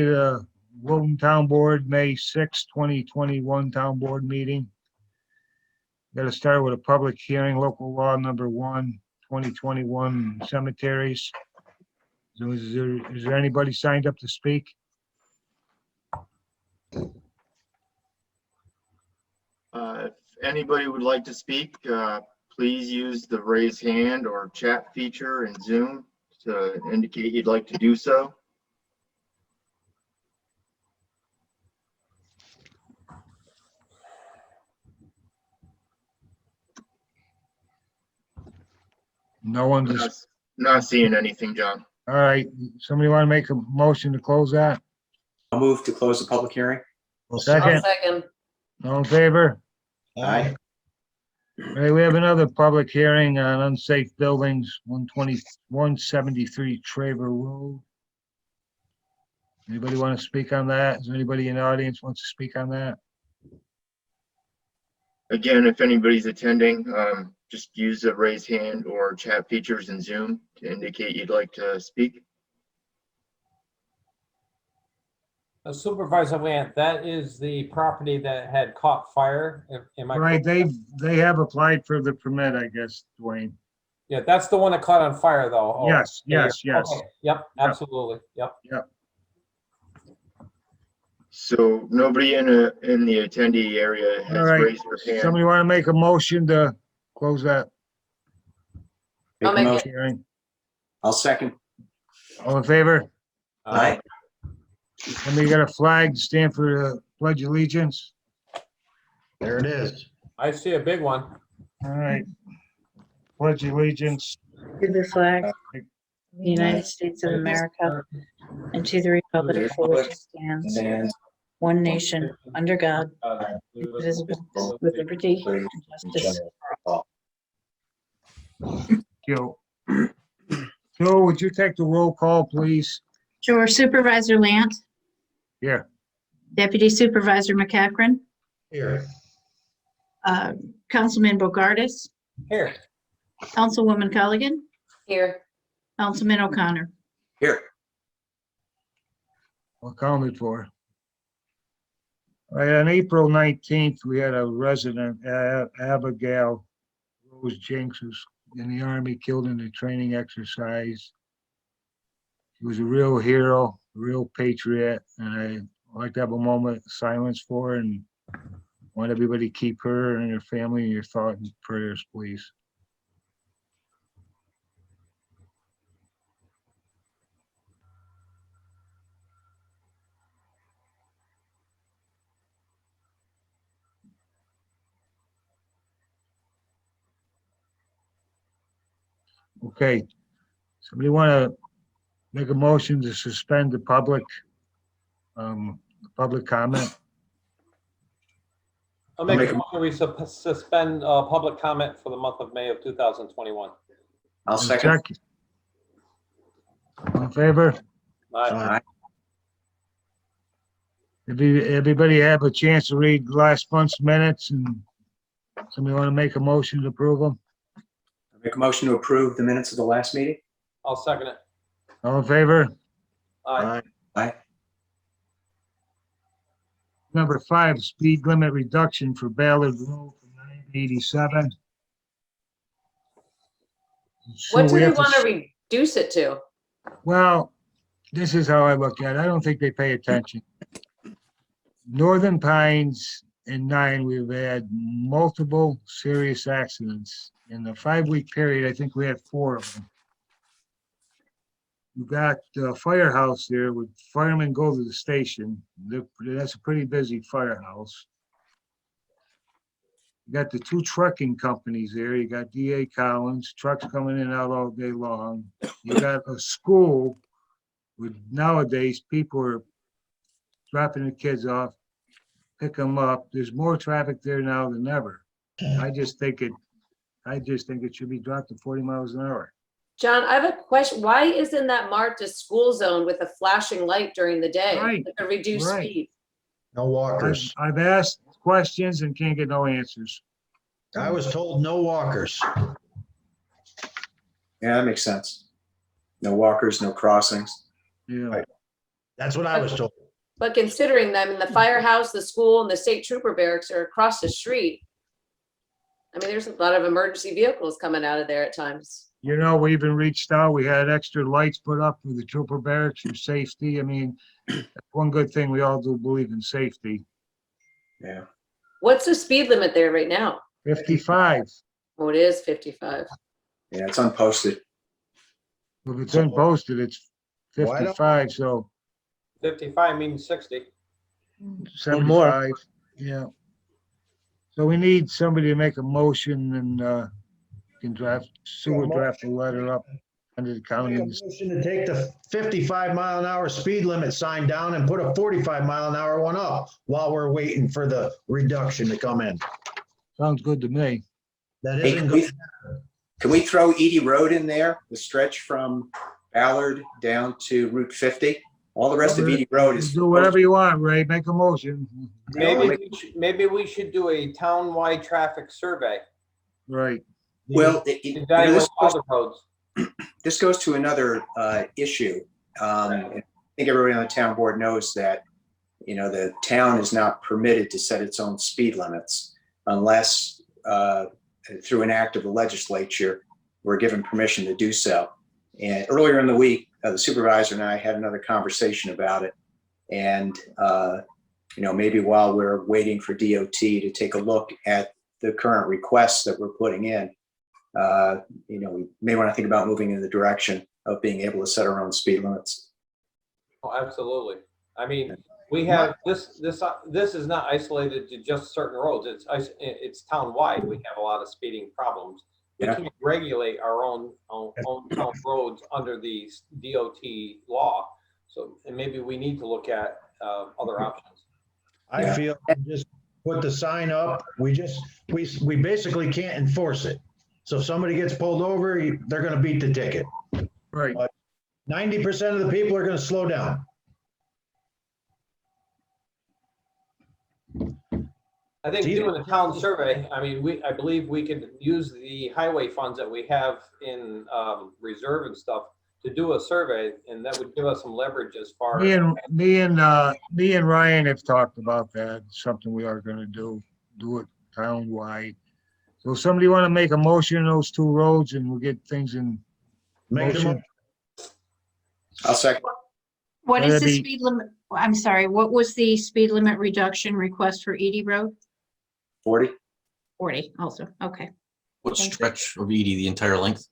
to the Wilton Town Board, May 6, 2021 Town Board meeting. Got to start with a public hearing, local law number 1, 2021 cemeteries. So is there anybody signed up to speak? If anybody would like to speak, please use the raise hand or chat feature in Zoom to indicate you'd like to do so. No one just, Not seeing anything, John. all right. Somebody want to make a motion to close that? I'll move to close the public hearing. I'll Second. Second. All in favor? Aye. All right, we have another public hearing on unsafe buildings, 173 Traver Road. Anybody want to speak on that? Is there anybody in the audience wants to speak on that? Again, if anybody's attending, just use the raise hand or chat features in Zoom to indicate you'd like to speak. Supervisor Lant, that is the property that had caught fire. Am I Right, correct? they have applied for the permit, I guess, Dwayne. Yeah, that's the one that caught on fire, though. Oh, Yes, yeah, yes, yes. okay. Yep, absolutely. Yep. So nobody in the attendee area All has right. raised their hand. Somebody want to make a motion to close that I'll make it. motion. hearing? I'll second. All in favor? Aye. Somebody got a flag to stand for the pledge of allegiance? There it is. I see a big one. All right. Pledge allegiance. To the flag of the United States of America and to the republic for which it stands, And one nation, under God, indivisible, with liberty and justice. Joe. Joe, would you take the roll call, please? Sure. Supervisor Lant, Here. Deputy Supervisor McCachran, Here. Councilman Bogardus, Here. Councilwoman Culligan, Here. Councilman O'Connor. here. Accounted for. All right, on April 19th, we had a resident, Abigail Rose Jenks, who's in the Army, killed in a training exercise. She was a real hero, a real patriot, and I like to have a moment of silence for her and want everybody to keep her and her family in your thoughts and prayers, please. Okay, somebody want to make a motion to suspend the public comment? I'll make make a a- motion, we suspend public comment for the month of May of 2021. I'll second. Check. All in favor? Aye. Aye. Everybody have a chance to read last month's minutes, and somebody want to make a motion to approve them? Make a motion to approve the minutes of the last meeting. I'll second it. All in favor? Aye. Aye. Number 5, speed limit reduction for Ballard Road from 90 to 87. So What do we we have want to reduce it to? Well, this is how I look at it. I don't think they pay attention. Northern Pines and 9, we've had multiple serious accidents. In the 5-week period, I think we had 4 of them. We've got the firehouse there with firemen go to the station. That's a pretty busy firehouse. You got the 2 trucking companies there. You got DA Collins, trucks coming in and out all day long. You got a school with nowadays people are dropping the kids off, pick them up. There's more traffic there now than ever. I just think it should be dropped to 40 miles an hour. John, I have a question. Why isn't that marked as school zone with a flashing light during the day? Right, Like a reduced right. speed? No walkers. I've asked questions and can't get no answers. I was told no walkers. Yeah, that makes sense. No walkers, no crossings. Yeah. Right. That's what I was told. But considering them, the firehouse, the school, and the state trooper barracks are across the street. I mean, there's a lot of emergency vehicles coming out of there at times. You know, we even reached out, we had extra lights put up for the trooper barracks for safety. I mean, that's one good thing, we all do believe in safety. Yeah. What's the speed limit there right now? 55. Oh, it is 55. Yeah, it's unposted. If it's unposted, it's Why don't- 55, so 55 means 60. 75, yeah. So we need somebody to make a motion and can Sue will draft a letter up under the county. Make a motion to take the 55-mile-an-hour speed limit sign down and put a 45-mile-an-hour one up while we're waiting for the reduction to come in. Sounds good to me. That Hey, isn't can good. we throw Edie Road in there, the stretch from Ballard down to Route 50? All the rest of Edie Road is. Do whatever you want, Ray, make a motion. Maybe we should do a town-wide traffic survey. Right, Well, Evaluate all the roads. this goes to another issue. I think everybody on the town board knows that, the town is not permitted to set its own speed limits unless through an act of the legislature, we're given permission to do so. And earlier in the week, the supervisor and I had another conversation about it. And, maybe while we're waiting for DOT to take a look at the current requests that we're putting in, we may want to think about moving in the direction of being able to set our own speed limits. Oh, absolutely. I mean, we have this is not isolated to just certain roads. It's town-wide. We have a lot of speeding problems. We Yeah. can regulate our own town roads under the DOT law. So, and maybe we need to look at other options. I feel just put the sign up. We basically can't enforce it. So if somebody gets pulled over, they're going to beat the ticket. right. 90% of the people are going to slow down. I think doing a town survey, I mean, I believe we could use the highway funds that we have in reserve and stuff to do a survey, and that would give us some leverage as far Me as. and Ryan have talked about that, something we are gonna do it town-wide. So somebody want to make a motion in those two roads and we'll get things in Make them up. motion? I'll second. What is That'd the be- speed limit? I'm sorry, what was the speed limit reduction request for Edie Road? 40? 40 also, okay. What Thank you. stretch of Edie, the entire length?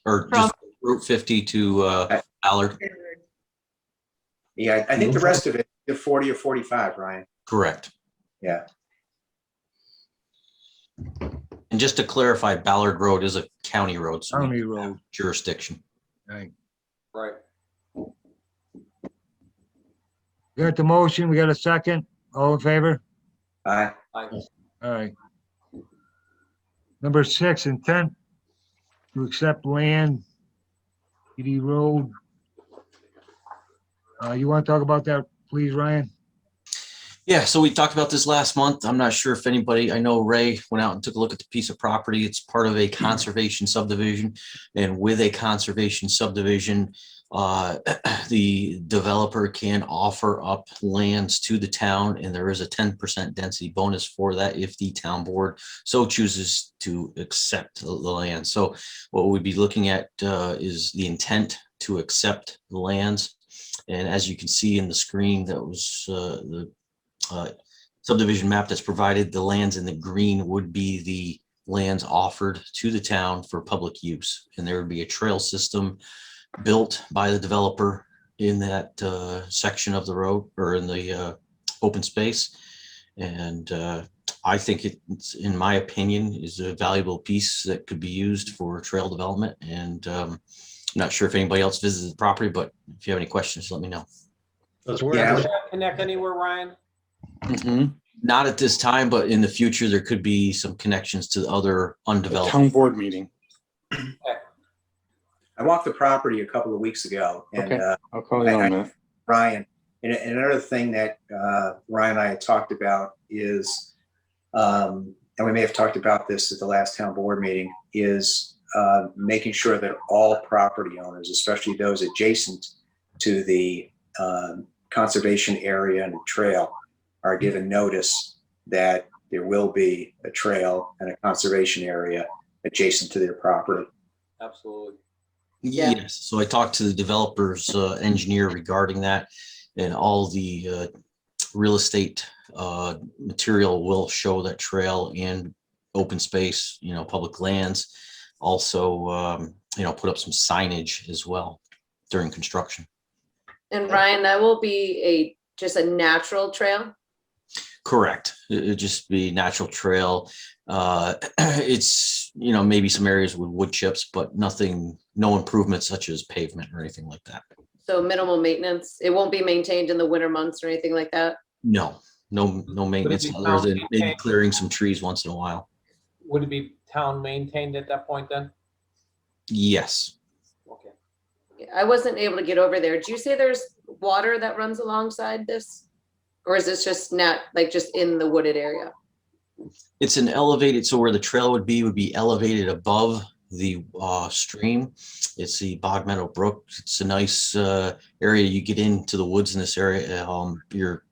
Or From- just Route 50 to Allard? Yeah, I think the rest of it, the 40 or 45, Ryan. Correct. Yeah. And just to clarify, Ballard Road is a county road, so we County have road, jurisdiction. right. Right. We got the motion, we got a second, all in favor? Aye. All right. Number 6, intent to accept land, Edie Road. You want to talk about that, please, Ryan? Yeah, so we talked about this last month. I'm not sure if anybody, I know Ray went out and took a look at the piece of property. It's part of a conservation subdivision. And with a conservation subdivision, the developer can offer up lands to the town, and there is a 10% density bonus for that if the town board so chooses to accept the land. So what we'd be looking at is the intent to accept the lands. And as you can see in the screen, that was the subdivision map that's provided. The lands in the green would be the lands offered to the town for public use. And there would be a trail system built by the developer in that section of the road or in the open space. And I think it's, in my opinion, is a valuable piece that could be used for trail development. And I'm not sure if anybody else visited the property, but if you have any questions, let me know. That's where Yeah. Does that connect anywhere, Ryan? Not at this time, but in the future, there could be some connections to other undeveloped. Town board meeting. I walked the property a couple of weeks ago, and Okay. I'll call you on that. Ryan, and another thing that Ryan and I had talked about is, and we may have talked about this at the last town board meeting, is making sure that all property owners, especially those adjacent to the conservation area and a trail are given notice that there will be a trail and a conservation area adjacent to their property. Absolutely. Yeah. Yes, so I talked to the developer's engineer regarding that, and all the real estate material will show that trail and open space, public lands. Also, put up some signage as well during construction. And Ryan, that will be just a natural trail? Correct. It'd just be natural trail. It's, maybe some areas with wood chips, but no improvements such as pavement or anything like that. So minimal maintenance? It won't be maintained in the winter months or anything like that? No maintenance be other than maybe maintained? clearing some trees once in a while. Would it be town maintained at that point then? Yes. Okay. I wasn't able to get over there. Did you say there's water that runs alongside this? Or is this just just in the wooded area? It's an elevated, so where the trail would be elevated above the stream. It's the Bog Meadow Brook. It's a nice area. You get into the woods in this area. You're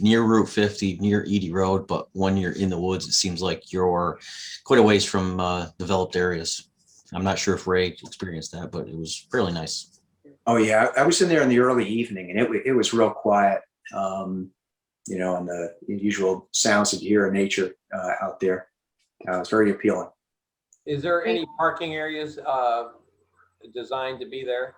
near Route 50, near Edie Road, but when you're in the woods, it seems like you're quite a ways from developed areas. I'm not sure if Ray experienced that, but it was fairly nice. Oh yeah, I was in there in the early evening, and it was real quiet. And the usual sounds that you hear in nature out there. It's very appealing. Is there any parking areas designed to be there?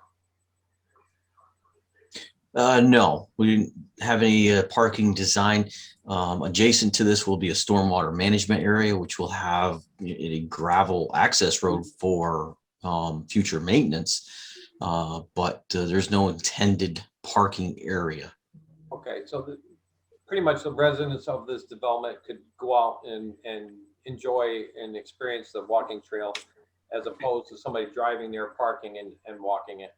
No, we didn't have any parking design. Adjacent to this will be a stormwater management area, which will have a gravel access road for future maintenance. But there's no intended parking area. Okay, so pretty much the residents of this development could go out and enjoy and experience the walking trail as opposed to somebody driving there, parking and walking it.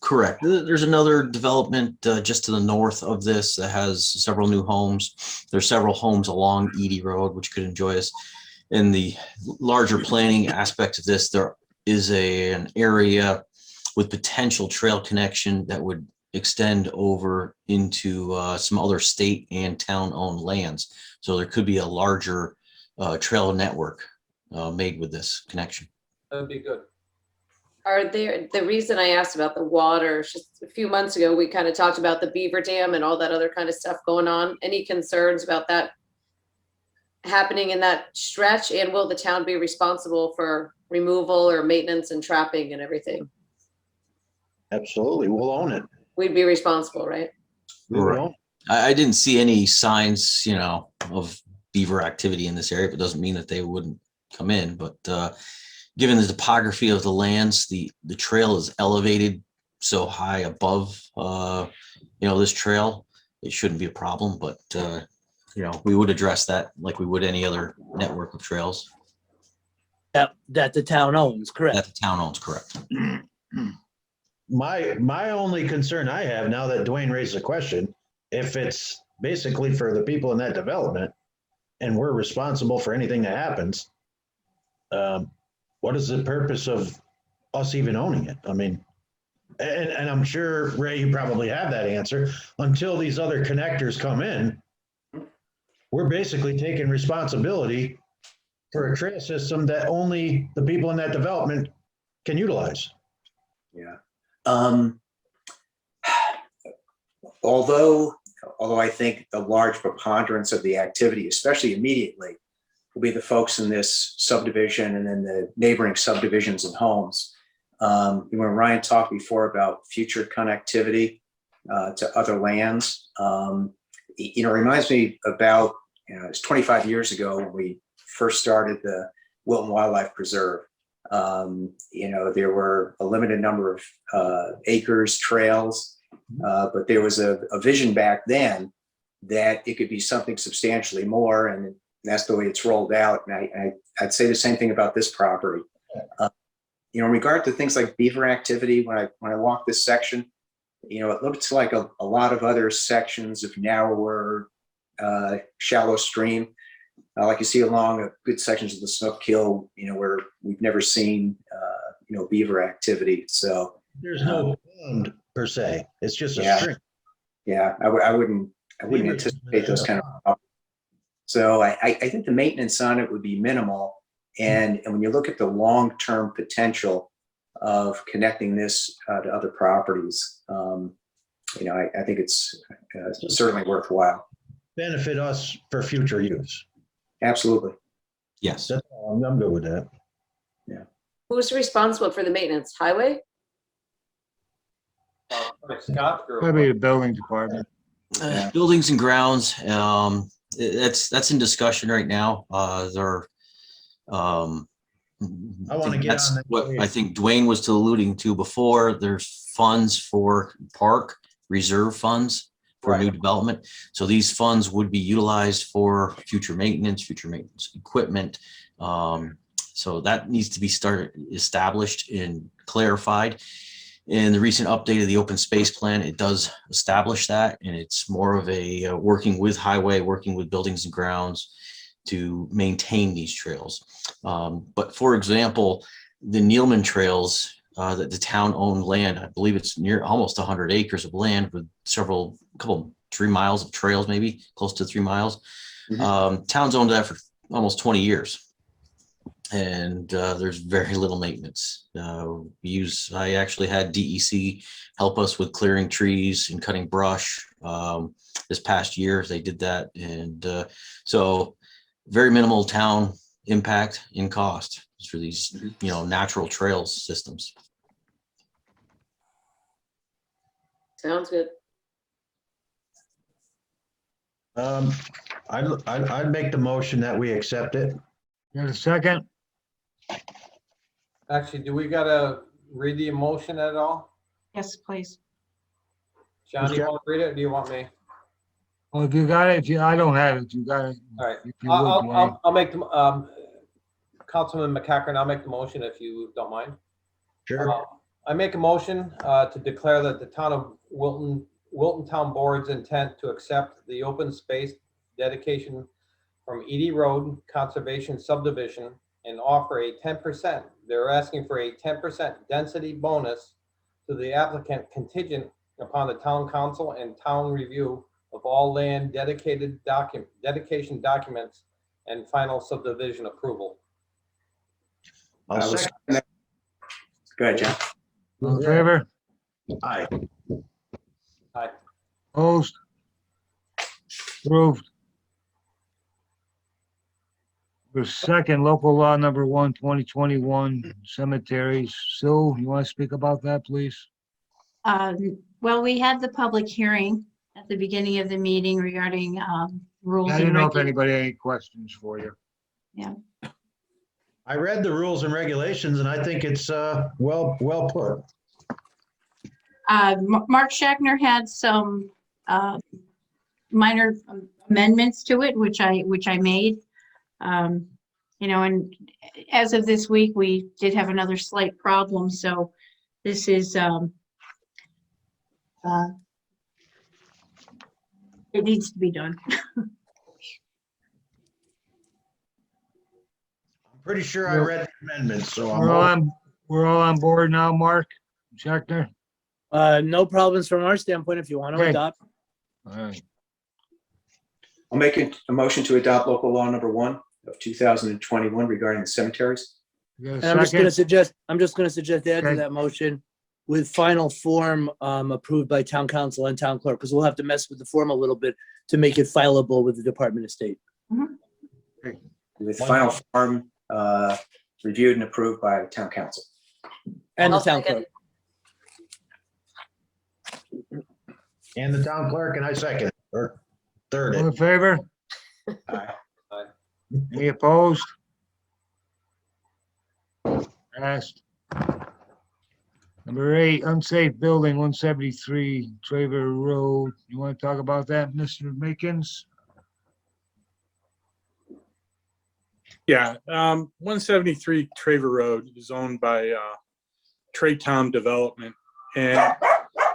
Correct. There's another development just to the north of this that has several new homes. There's several homes along Edie Road, which could enjoy us. In the larger planning aspect of this, there is an area with potential trail connection that would extend over into some other state and town-owned lands. So there could be a larger trail network made with this connection. That'd be good. The reason I asked about the water, just a few months ago, we kind of talked about the beaver dam and all that other kind of stuff going on. Any concerns about that happening in that stretch? And will the town be responsible for removal or maintenance and trapping and everything? Absolutely. We'll own it. We'd be responsible, right? We will Right. own it. I didn't see any signs, of beaver activity in this area, but it doesn't mean that they wouldn't come in. But given the topography of the lands, the trail is elevated so high above, this trail, it shouldn't be a problem. But, we would address that like we would any other network of trails That the town owns, correct? that the town owns, correct? My only concern I have now that Dwayne raised the question, if it's basically for the people in that development and we're responsible for anything that happens, what is the purpose of us even owning it? I mean, and I'm sure, Ray, you probably have that answer. Until these other connectors come in, we're basically taking responsibility for a trail system that only the people in that development can utilize. Yeah. Although I think the large preponderance of the activity, especially immediately, will be the folks in this subdivision and then the neighboring subdivisions and homes. When Ryan talked before about future connectivity to other lands, it reminds me about, it's 25 years ago when we first started the Wilton Wildlife Preserve. There were a limited number of acres, trails, but there was a vision back then that it could be something substantially more, and that's the way it's rolled out. And I'd say the same thing about this property. In regard to things like beaver activity, when I walk this section, it looks like a lot of other sections of narrower, shallow stream. Like you see along good sections of the Snook Hill, where we've never seen, beaver activity. So There's no pond per se. It's just a Yeah. string. Yeah, I wouldn't anticipate those kind of problems. So I think the maintenance on it would be minimal. And when you look at the long-term potential of connecting this to other properties, I think it's certainly worthwhile. Benefit us for future use. Absolutely. Yes. That's all. I'm good with that. Who's responsible for the maintenance? Highway? Like Scott's group. Probably the building department. Yeah. Buildings and grounds, that's in discussion right now. They're, I wanna think get that's on that what wave. I think Dwayne was alluding to before. There's funds for park reserve funds for new development. So these funds would be utilized for future maintenance equipment. So that needs to be established and clarified. In the recent update of the open space plan, it does establish that, and it's more of a working with highway, working with buildings and grounds to maintain these trails. But for example, the Nealman trails, that the town owned land, I believe it's near almost 100 acres of land with couple 3 miles of trails, maybe close to 3 miles. Town's owned that for almost 20 years. And there's very little maintenance. I actually had DEC help us with clearing trees and cutting brush this past year. They did that, and so very minimal town impact in cost for these, natural trails systems. Sounds good. I'd make the motion that we accept it. Got a second? Actually, do we gotta read the motion at all? Yes, please. John, you want to read it, or do you want me? Well, if you got it, I don't have it, you got it. All right, If you would, Dwayne. I'll make the, Councilman McCackern, I'll make the motion if you don't mind. Sure. I make a motion to declare that the town of Wilton Town Board's intent to accept the open space dedication from Edie Road Conservation Subdivision and offer a 10%. They're asking for a 10% density bonus to the applicant contingent upon the town council and town review of all land dedication documents and final subdivision approval. I'll I was- second. Go ahead, John. All in favor? Aye. Aye. Opposed? Approved. For second, local law number 1, 2021, cemeteries. Sue, you want to speak about that, please? Well, we had the public hearing at the beginning of the meeting regarding rules. I and didn't know if regu- anybody had any questions for you. I read the rules and regulations, and I think it's well put. Mark Schachner had some minor amendments to it, which I made. And as of this week, we did have another slight problem, so this is it needs to be done. I'm pretty sure I read the amendments, so We're all on board now, Mark Schechter? No problems from our standpoint if you want to Okay. adopt. All right. I'll make a motion to adopt local law number 1 of 2021 regarding the cemeteries. You got And a I'm just gonna second? suggest add to Okay. that motion with final form approved by town council and town clerk, because we'll have to mess with the form a little bit to make it fileable with the Department of State. With final form reviewed and approved by town council. And the I'll town second. clerk. and the town clerk, and I second it, or third All in it. favor? Aye. Any opposed? Passed. Number 8, unsafe building, 173 Traver Road. You want to talk about that, Mr. Makins? Yeah, 173 Traver Road is owned by Traytom Development, and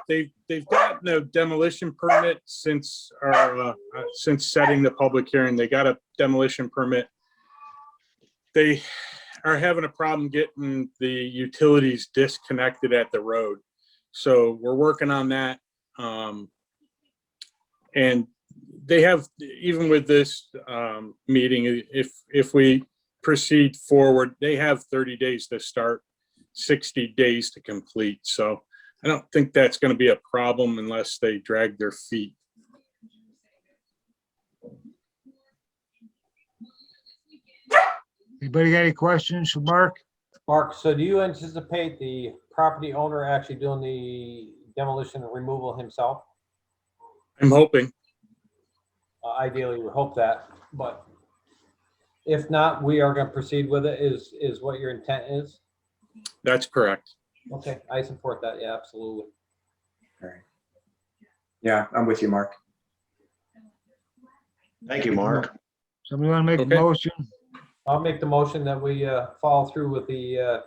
they've gotten a demolition permit since setting the public hearing. They got a demolition permit. They are having a problem getting the utilities disconnected at the road. So we're working on that. And they have, even with this meeting, if we proceed forward, they have 30 days to start, 60 days to complete. So I don't think that's going to be a problem unless they drag their feet. Anybody got any questions for Mark? Mark, so do you anticipate the property owner actually doing the demolition and removal himself? I'm hoping. Ideally, we hope that, but if not, we are going to proceed with it, is what your intent is? That's correct. Okay, I support that, yeah, absolutely. All right. Yeah, I'm with you, Mark. Thank you, Mark. Somebody want to make a Okay. motion? I'll make the motion that we follow through with the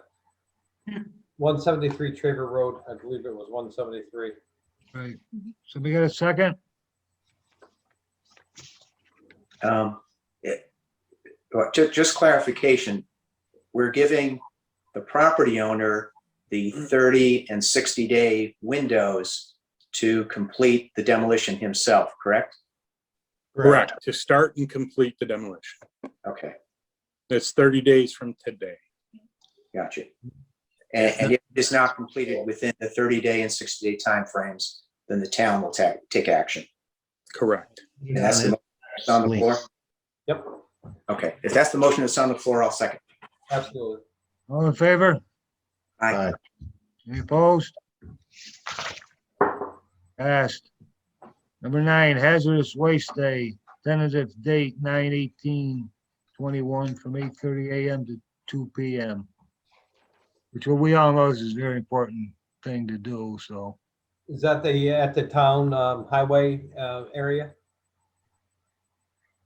173 Traver Road. I believe it was 173. Right. Somebody got a second? Just clarification, we're giving the property owner the 30 and 60-day windows to complete the demolition himself, correct? Correct. To start and complete the demolition. Okay, That's 30 days from today. gotcha. And if it's not completed within the 30-day and 60-day timeframes, then the town will take action. Correct. And that's the motion that's on the floor? Yep, Okay, if that's the motion that's on the floor, I'll second. absolutely. All in favor? Aye. Any opposed? Passed. Number 9, hazardous waste day, tentative date 9/18/21 from 8:30 a.m. to 2 p.m. Which we all know is a very important thing to do, so. Is that at the town highway area?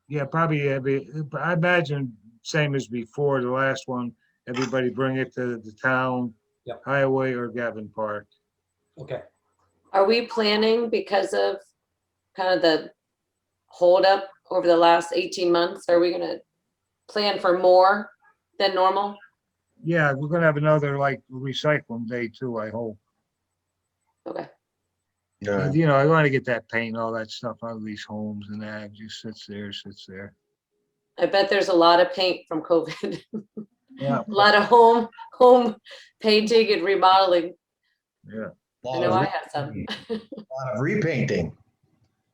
Yeah, probably, I imagine same as before, the last one, everybody bring it to the town, Yep. highway or Gavin Park. Okay. Are we planning because of kind of the holdup over the last 18 months? Are we gonna plan for more than normal? Yeah, we're gonna have another like recycling day too, I hope. Okay. Yeah. You know, I want to get that paint, all that stuff out of these homes and that it just sits there. I bet there's a lot of paint from COVID. Yeah, A lot of home painting and remodeling. yeah. I know I have some. A lot of repainting.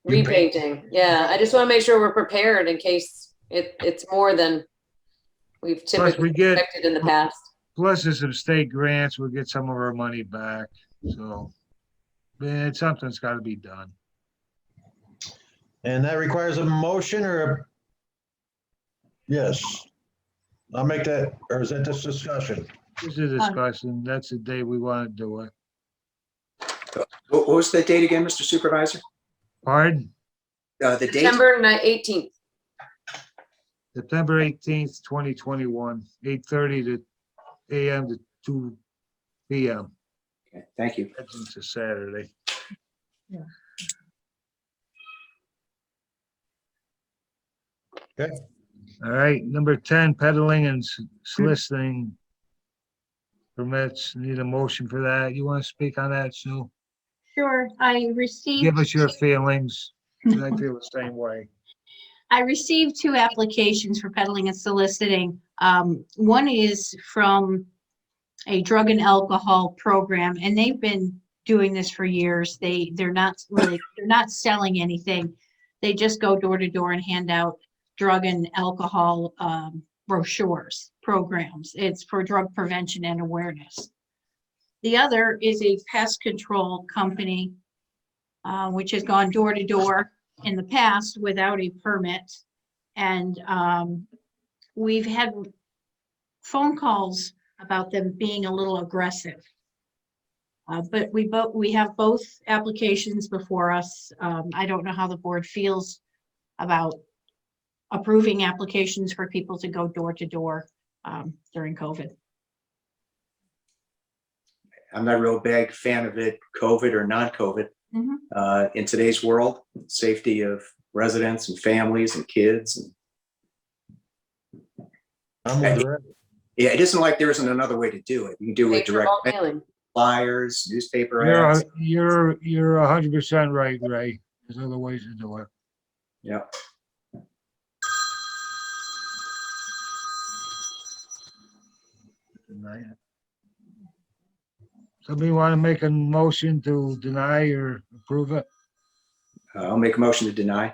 Repainting. Yeah, I just want to make sure we're prepared in case it's more than we've Plus typically we get, expected in the past. plus there's some state grants, we'll get some of our money back, so. Man, something's gotta be done. And that requires a motion or a? Yes. I'll make that, or is that just discussion? This is a discussion, that's the day we want to do it. What was the date again, Mr. Supervisor? Pardon? The date? September 18th. September 18th, 2021, 8:30 to a.m. to 2 p.m. Okay, thank you. That's a Saturday. Yeah. Okay. All right, number 10, peddling and soliciting permits. Need a motion for that. You want to speak on that, Sue? Sure, I received. Give us your feelings. 'Cause I feel the same way. I received 2 applications for peddling and soliciting. One is from a drug and alcohol program, and they've been doing this for years. They're not selling anything. They just go door to door and hand out drug and alcohol brochures, programs. It's for drug prevention and awareness. The other is a pest control company, which has gone door to door in the past without a permit. And we've had phone calls about them being a little aggressive. But we have both applications before us. I don't know how the board feels about approving applications for people to go door to door during COVID. I'm not a real big fan of it, COVID or non-COVID. Mhm. In today's world, safety of residents and families and kids. And I'm with Ray. yeah, it isn't like there isn't another way to do it. You can do it Paper bulk direct. mailing. flyers, newspaper You're, ads. you're 100% right, Ray. There's other ways to do it. Yeah. Deny it. Somebody want to make a motion to deny or approve it? I'll make a motion to deny.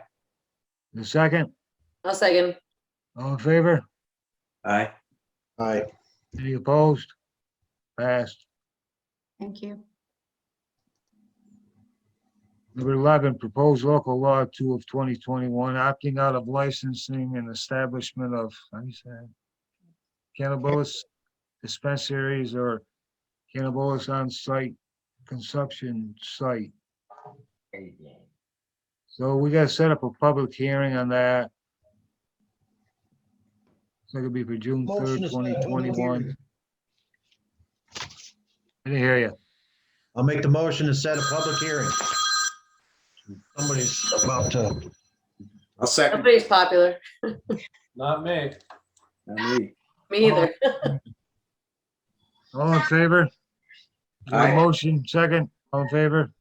The second, I'll second. all in favor? Aye. Aye. Any opposed? Passed. Thank you. Number 11, proposed local law 2 of 2021, opting out of licensing and establishment of, how do you say it? Cannabis dispensaries or cannabis on-site consumption site. So we gotta set up a public hearing on that. So it'll be for June Motion 3rd, to set a public 2021. hearing. I didn't hear you. I'll make the motion to set a public hearing. Somebody's about to, I'll second. Nobody's popular. Not me. Not me. Me either. All in favor? Is there a Aye. motion, second, all in favor?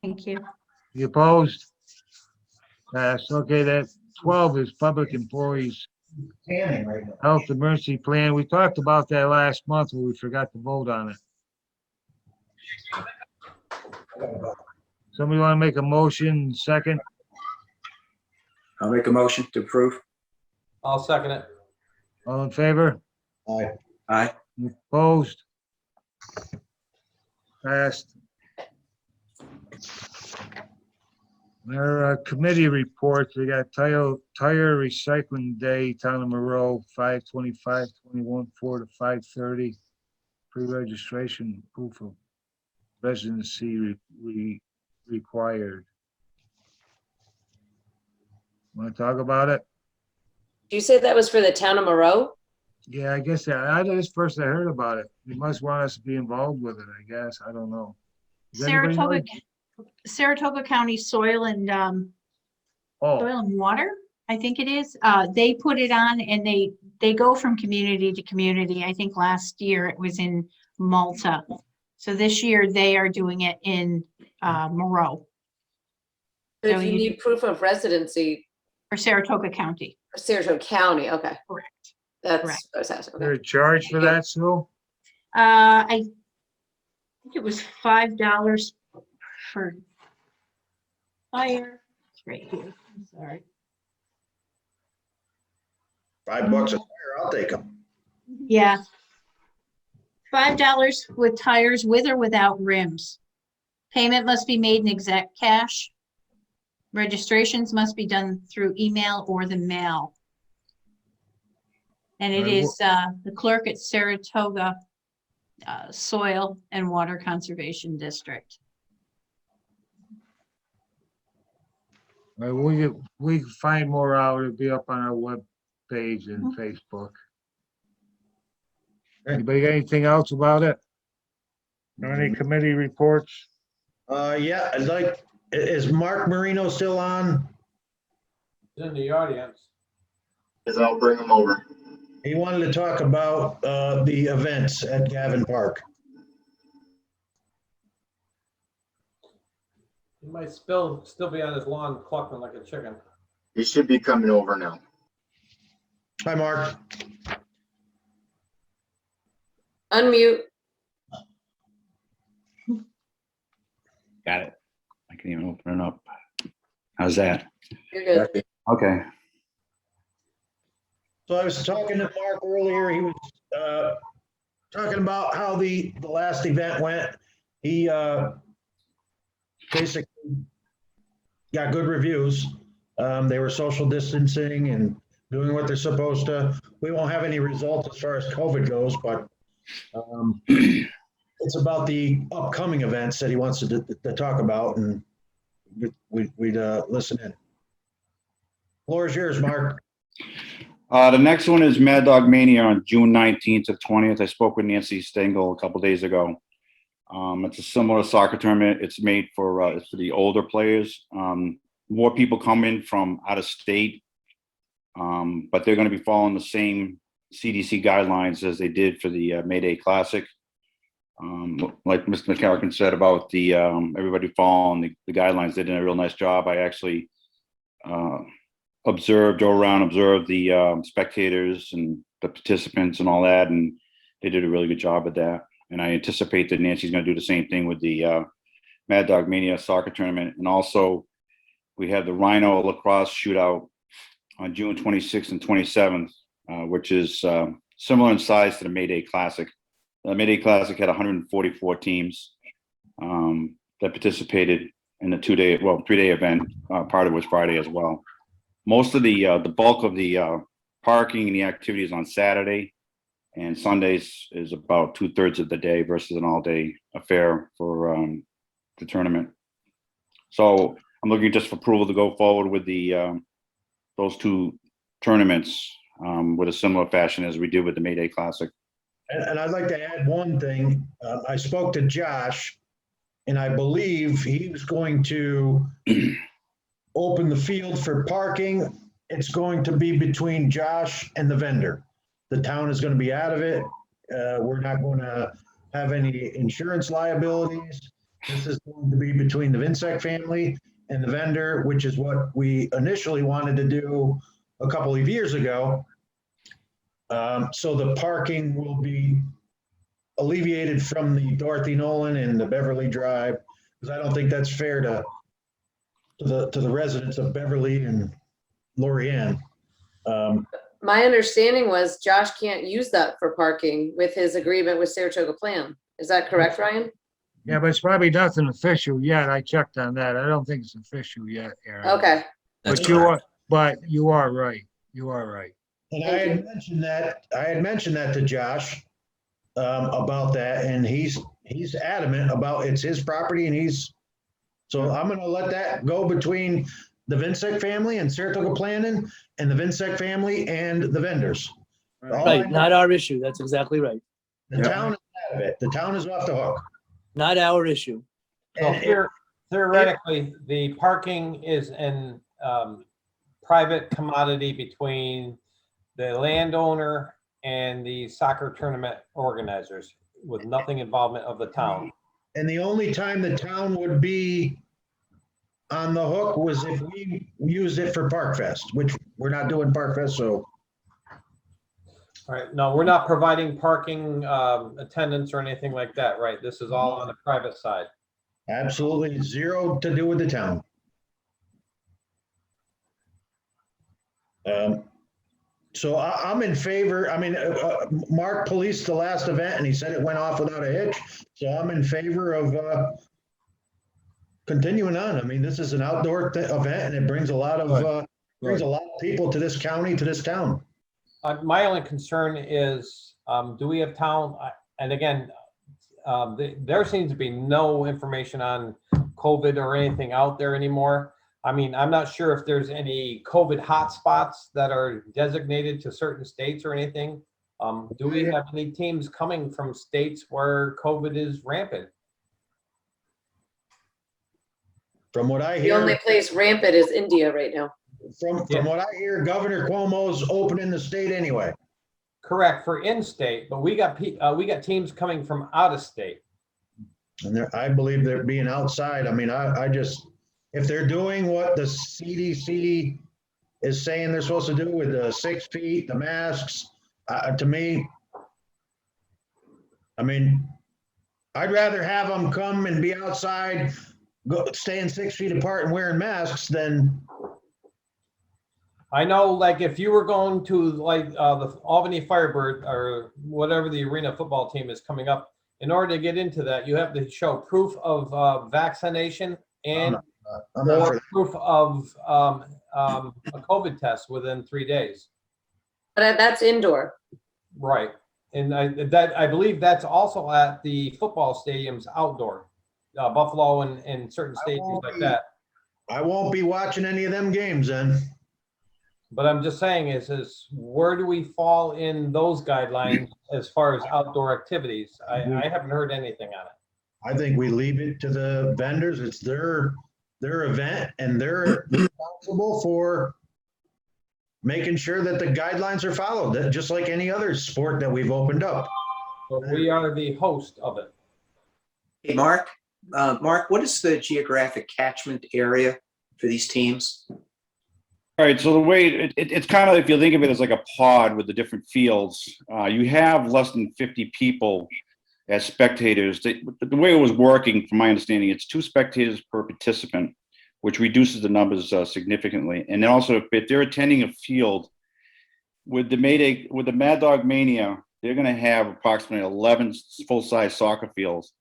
Thank you. You opposed? Passed. Okay, that 12 is public employees standing right now. health emergency plan. We talked about that last month, but we forgot to vote on it. Somebody want to make a motion, second? I'll make a motion to approve. I'll second it. All in favor? Aye. Aye. Opposed? Passed. Our committee reports, we got tire recycling day, Town of Monroe, 5/25/21, 4 to 5:30. Pre-registration, proof of residency required. Want to talk about it? Did you say that was for the town of Monroe? Yeah, I guess I this first I heard about it. You must want us to be involved with it, I guess. I don't know. Does anybody know? Saratoga County Soil and Oh, Soil and Water, I think it is. They put it on and they go from community to community. I think last year it was in Malta. So this year they are doing it in Monroe But if So you you- need proof of residency or Saratoga County. for Saratoga County, okay. Correct. That's Correct. what I was asking. there Okay. a charge for that, Sue? I think it was $5 for fire. It's right here. I'm sorry. $5 a tire, I'll take them. Yeah. $5 with tires with or without rims. Payment must be made in exact cash. Registrations must be done through email or the mail. And it Right, is the clerk at Saratoga Soil and Water Conservation District. Right, we can find more out. It'll be up on our web page and Facebook. Anybody got anything else about it? Or any committee reports? Yeah, I'd like, is Mark Marino still on? He's in the audience. Because I'll bring them over. He wanted to talk about the events at Gavin Park. He might still be on his lawn clucking like a chicken. He should be coming over now. Hi, Mark. Unmute. Got it. I can even open it up. How's that? You're good. Okay. So I was talking to Mark earlier. He was talking about how the last event went. He basically got good reviews. They were social distancing and doing what they're supposed to. We won't have any results as far as COVID goes, but it's about the upcoming events that he wants to talk about, and we'd listen in. Floor is yours, Mark. The next one is Mad Dog Mania on June 19th to 20th. I spoke with Nancy Stengel a couple days ago. It's a similar soccer tournament. It's made for the older players. More people come in from out of state, but they're going to be following the same CDC guidelines as they did for the May Day Classic. Like Mr. McCarrican said about the everybody following the guidelines, they did a real nice job. I actually observed the spectators and the participants and all that, and they did a really good job at that. And I anticipate that Nancy's going to do the same thing with the Mad Dog Mania soccer tournament. And also, we have the Rhino lacrosse shootout on June 26th and 27th, which is similar in size to the May Day Classic. The May Day Classic had 144 teams that participated in the 3-day event. Part of it was Friday as well. Most of the bulk of the parking and the activities on Saturday, and Sundays is about 2/3 of the day versus an all-day affair for the tournament. So I'm looking just for approval to go forward with those two tournaments with a similar fashion as we did with the May Day Classic. And I'd like to add one thing. I spoke to Josh, and I believe he was going to open the field for parking. It's going to be between Josh and the vendor. The town is going to be out of it. We're not going to have any insurance liabilities. This is going to be between the Vinsec family and the vendor, which is what we initially wanted to do a couple of years ago. So the parking will be alleviated from the Dorothy Nolan and the Beverly Drive, because I don't think that's fair to the residents of Beverly and Lorianne. My understanding was Josh can't use that for parking with his agreement with Saratoga Plan. Is that correct, Ryan? Yeah, but it's probably nothing official yet. I checked on that. I don't think it's official yet, Aaron. Okay. That's But you are right. You are right. And I had mentioned that to Josh about that, and he's adamant about it's his property, and so I'm gonna let that go between the Vinsec family and Saratoga Planning and the Vinsec family and the vendors. Right, not our issue. That's exactly right. The town is out of it. The town is off the hook. Not our issue. So And theoretically, the parking is an private commodity between the landowner and the soccer tournament organizers with nothing involvement of the town. And the only time the town would be on the hook was if we used it for Park Fest, which we're not doing Park Fest, so. All right, no, we're not providing parking attendance or anything like that, right? This is all on the private side. Absolutely zero to do with the town. So I'm in favor. I mean, Mark policed the last event and he said it went off without a hitch. So I'm in favor of continuing on. I mean, this is an outdoor event and it brings a lot of people to this county, to this town. My only concern is, do we have town, and again, there seems to be no information on COVID or anything out there anymore. I mean, I'm not sure if there's any COVID hotspots that are designated to certain states or anything. Do we have any teams coming from states where COVID is rampant? From what I The hear. only place rampant is India right now. From what I hear, Governor Cuomo's opening the state anyway. Correct, for in-state, but we got teams coming from out of state. And I believe they're being outside. I mean, I just, if they're doing what the CDC is saying they're supposed to do with the 6 feet, the masks, to me, I mean, I'd rather have them come and be outside, staying 6 feet apart and wearing masks than. I know, like, if you were going to like the Albany Firebird or whatever the arena football team is coming up, in order to get into that, you have to show proof of vaccination and or proof of a COVID test within 3 days. But that's indoor. Right, and I believe that's also at the football stadiums outdoor, Buffalo and certain stadiums like that. I won't be watching any of them games then. But I'm just saying is where do we fall in those guidelines as far as outdoor activities? I haven't heard anything on it. I think we leave it to the vendors. It's their event and they're responsible for making sure that the guidelines are followed, that just like any other sport that we've opened up. But we are the host of it. Hey, Mark, what is the geographic catchment area for these teams? All right, so the way it's kind of, if you think of it as like a pod with the different fields, you have less than 50 people as spectators. The way it was working, from my understanding, it's 2 spectators per participant, which reduces the numbers significantly. And then also, if they're attending a field with the Mad Dog Mania, they're going to have approximately 11 full-size soccer fields.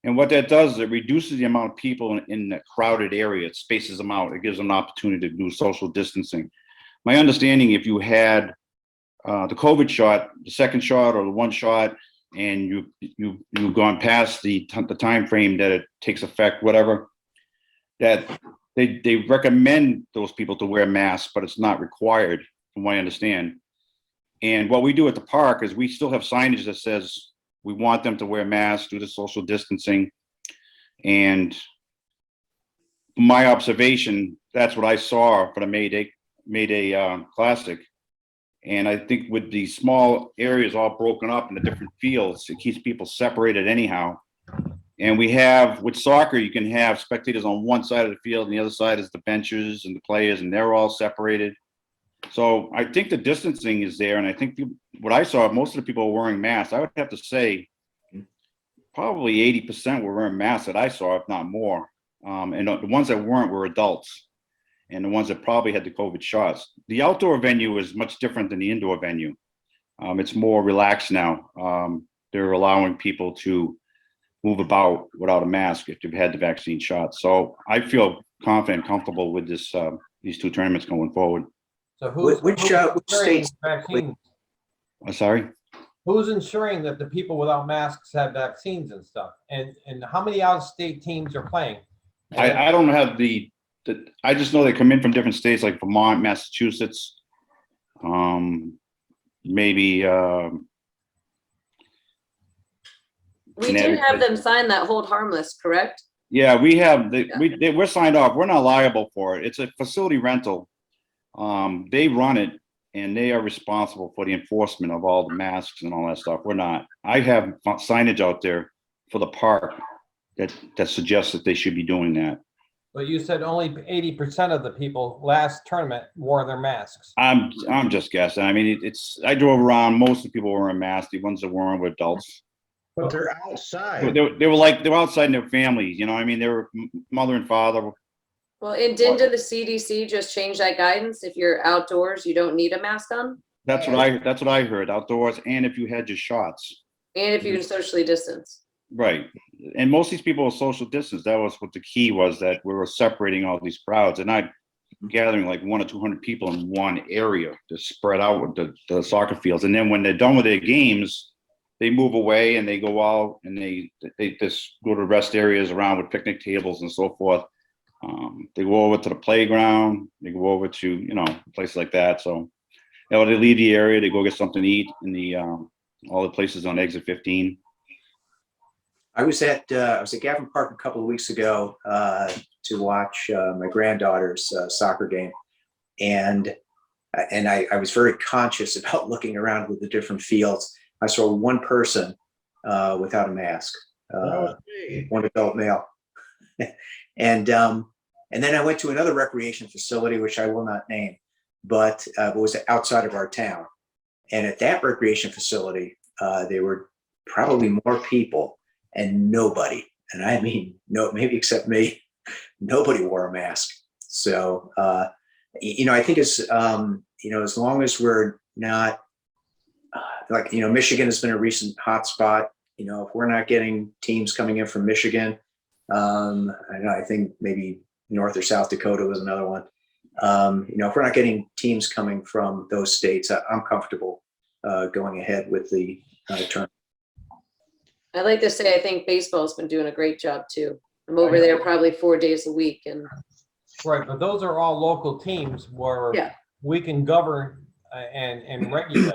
And what that does is it reduces the amount of people in the crowded area. It spaces them out. It gives them an opportunity to do social distancing. My understanding, if you had the COVID shot, the second shot or the one shot, and you've gone past the time frame that it takes effect, whatever, that they recommend those people to wear masks, but it's not required, from what I understand. And what we do at the park is we still have signage that says we want them to wear masks, do the social distancing. And from my observation, that's what I saw for the May Day Classic. And I think with the small areas all broken up into different fields, it keeps people separated anyhow. And we have, with soccer, you can have spectators on one side of the field and the other side is the benches and the players, and they're all separated. So I think the distancing is there, and I think what I saw, most of the people were wearing masks. I would have to say probably 80% were wearing masks that I saw, if not more. And the ones that weren't were adults, and the ones that probably had the COVID shots. The outdoor venue is much different than the indoor venue. It's more relaxed now. They're allowing people to move about without a mask if they've had the vaccine shot. So I feel confident and comfortable with this these 2 tournaments going forward. So who's Which ensuring states? vaccines? I'm sorry? Who's ensuring that the people without masks have vaccines and stuff? And how many out-of-state teams are playing? I don't have I just know they come in from different states like Vermont, Massachusetts, maybe. We do have them sign that hold harmless, correct? Yeah, we have, we're signed off. We're not liable for it. It's a facility rental. They run it and they are responsible for the enforcement of all the masks and all that stuff. We're not. I have signage out there for the park that suggests that they should be doing that. But you said only 80% of the people last tournament wore their masks. I'm just guessing. I mean, I drove around. Most of the people were wearing masks. The ones that weren't were adults. But they're outside. They were outside in their families. You know, I mean, they were mother and father. Well, and didn't the CDC just change that guidance? If you're outdoors, you don't need a mask on? That's what I heard. Outdoors, and if you had your shots. And if you can socially distance. Right. And most of these people are social distance. That was what the key was, that we were separating all these crowds and not gathering like 100 or 200 people in one area to spread out with the soccer fields. And then when they're done with their games, they move away and they go out and they just go to rest areas around with picnic tables and so forth. They go over to the playground. They go over to, places like that. So they leave the area. They go get something to eat in all the places on exit 15. I was at Gavin Park a couple of weeks ago to watch my granddaughter's soccer game, and I was very conscious about looking around with the different fields. I saw one person without a mask, one adult male, and then I went to another recreation facility, which I will not name, but it was outside of our town, and at that recreation facility, there were probably more people. And nobody, and I mean, no, maybe except me, nobody wore a mask. So, I think as long as we're not Michigan has been a recent hotspot. If we're not getting teams coming in from Michigan, I think maybe North or South Dakota was another one. If we're not getting teams coming from those states, I'm comfortable going ahead with the tournament. I'd like to say I think baseball's been doing a great job too. I'm over there probably 4 days a week, and right, but those are all local teams where we can govern and regulate.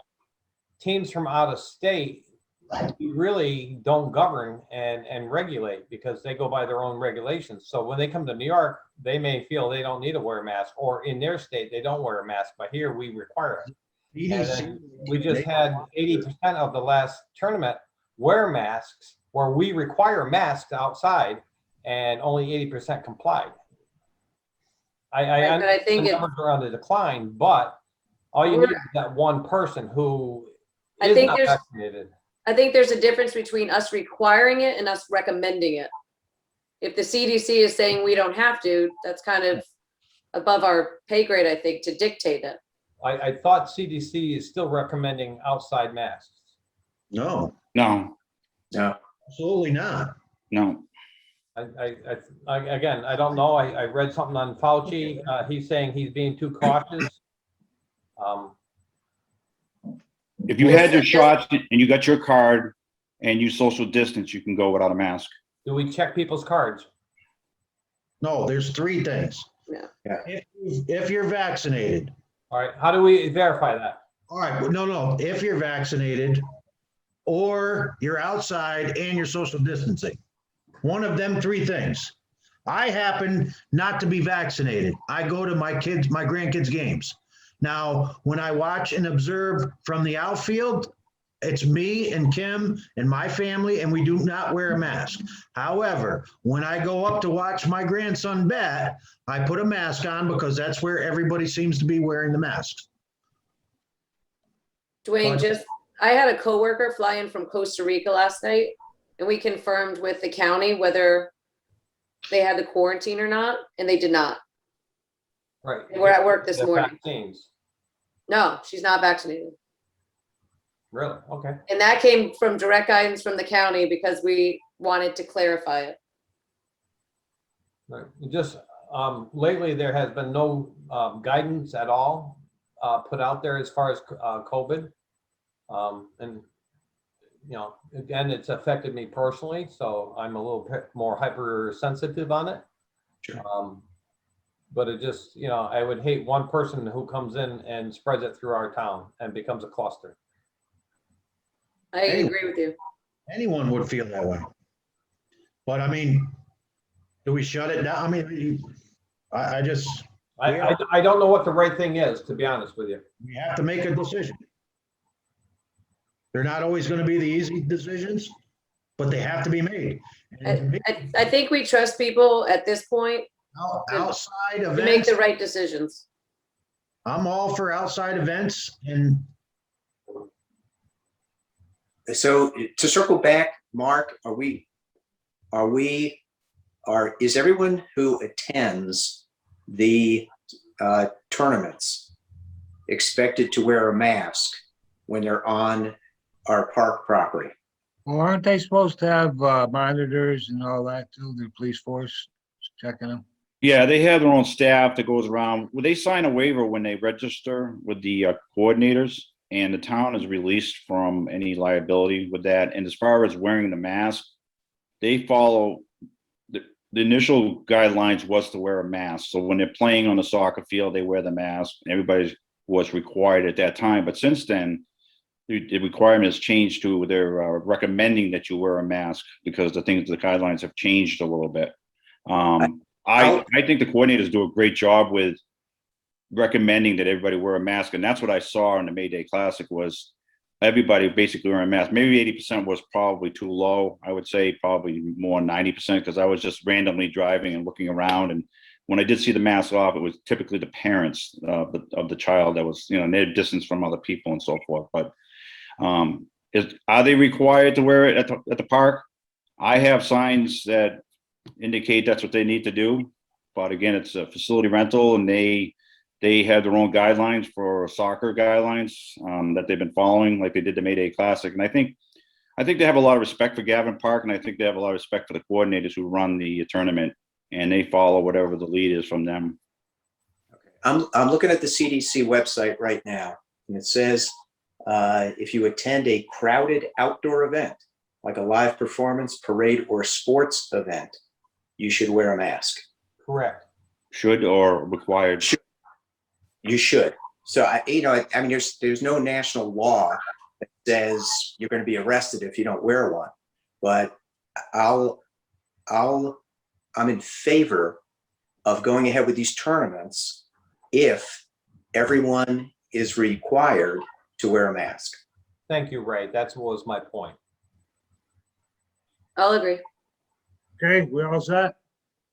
Teams from out of state, we really don't govern and regulate because they go by their own regulations. So when they come to New York, they may feel they don't need to wear a mask, or in their state, they don't wear a mask, but here we require it. And then we just had 80% of the last tournament wear masks, where we require masks outside, and only 80% complied. Right, but I think the it- numbers are on the decline, but all you need is that one person who I is think not there's- vaccinated. I think there's a difference between us requiring it and us recommending it. If the CDC is saying we don't have to, that's kind of above our pay grade, I think, to dictate it. I thought CDC is still recommending outside masks. No, No, No, absolutely not. no. Again, I don't know. I read something on Fauci. He's saying he's being too cautious. If you had your shots and you got your card and you social distance, you can go without a mask. Do we check people's cards? No, there's three things. Yeah. Yeah. If you're vaccinated, All right, how do we verify that? all right, well, no, if you're vaccinated or you're outside and you're social distancing, one of them three things. I happen not to be vaccinated. I go to my grandkids' games. Now, when I watch and observe from the outfield, it's me and Kim and my family, and we do not wear a mask. However, when I go up to watch my grandson bat, I put a mask on because that's where everybody seems to be wearing the masks. Dwayne, I had a coworker fly in from Costa Rica last night, and we confirmed with the county whether they had to quarantine or not, and they did not. Right. We're at work this The morning. vaccines. No, she's not vaccinated. Really? Okay. And that came from direct guidance from the county because we wanted to clarify it. Right. Just lately, there has been no guidance at all put out there as far as COVID. And, you know, again, it's affected me personally, so I'm a little bit more hypersensitive on it. Sure. But it just, you know, I would hate one person who comes in and spreads it through our town and becomes a cluster. I agree with you. Anyone would feel that way. But I mean, do we shut it down? I mean, I just, I don't know what the right thing is, to be honest with you. we have to make a decision. They're not always going to be the easy decisions, but they have to be made. And I think we trust people at this point outside to make events, the right decisions. I'm all for outside events, and so to circle back, Mark, is everyone who attends the tournaments expected to wear a mask when they're on our park property? Well, aren't they supposed to have monitors and all that too, the police force checking them? Yeah, they have their own staff that goes around. Well, they sign a waiver when they register with the coordinators, and the town is released from any liability with that. And as far as wearing the mask, they follow the initial guidelines was to wear a mask. So when they're playing on the soccer field, they wear the mask. Everybody was required at that time. But since then, the requirement has changed to they're recommending that you wear a mask because the guidelines have changed a little bit. I think the coordinators do a great job with recommending that everybody wear a mask. And that's what I saw in the May Day Classic was everybody basically wearing a mask. Maybe 80% was probably too low. I would say probably more 90% because I was just randomly driving and looking around. And when I did see the mask off, it was typically the parents of the child that was, you know, near distance from other people and so forth. But are they required to wear it at the park? I have signs that indicate that's what they need to do. But again, it's a facility rental and they have their own guidelines for soccer guidelines that they've been following, like they did the May Day Classic. And I think they have a lot of respect for Gavin Park, and I think they have a lot of respect for the coordinators who run the tournament, and they follow whatever the lead is from them. Okay. I'm looking at the CDC website right now, and it says if you attend a crowded outdoor event, like a live performance, parade, or sports event, you should wear a mask. Correct. Should or required? You should. So I mean, there's no national law that says you're going to be arrested if you don't wear one. But I'm in favor of going ahead with these tournaments if everyone is required to wear a mask. Thank you, Ray. That was my point. I'll agree. Okay, we all set?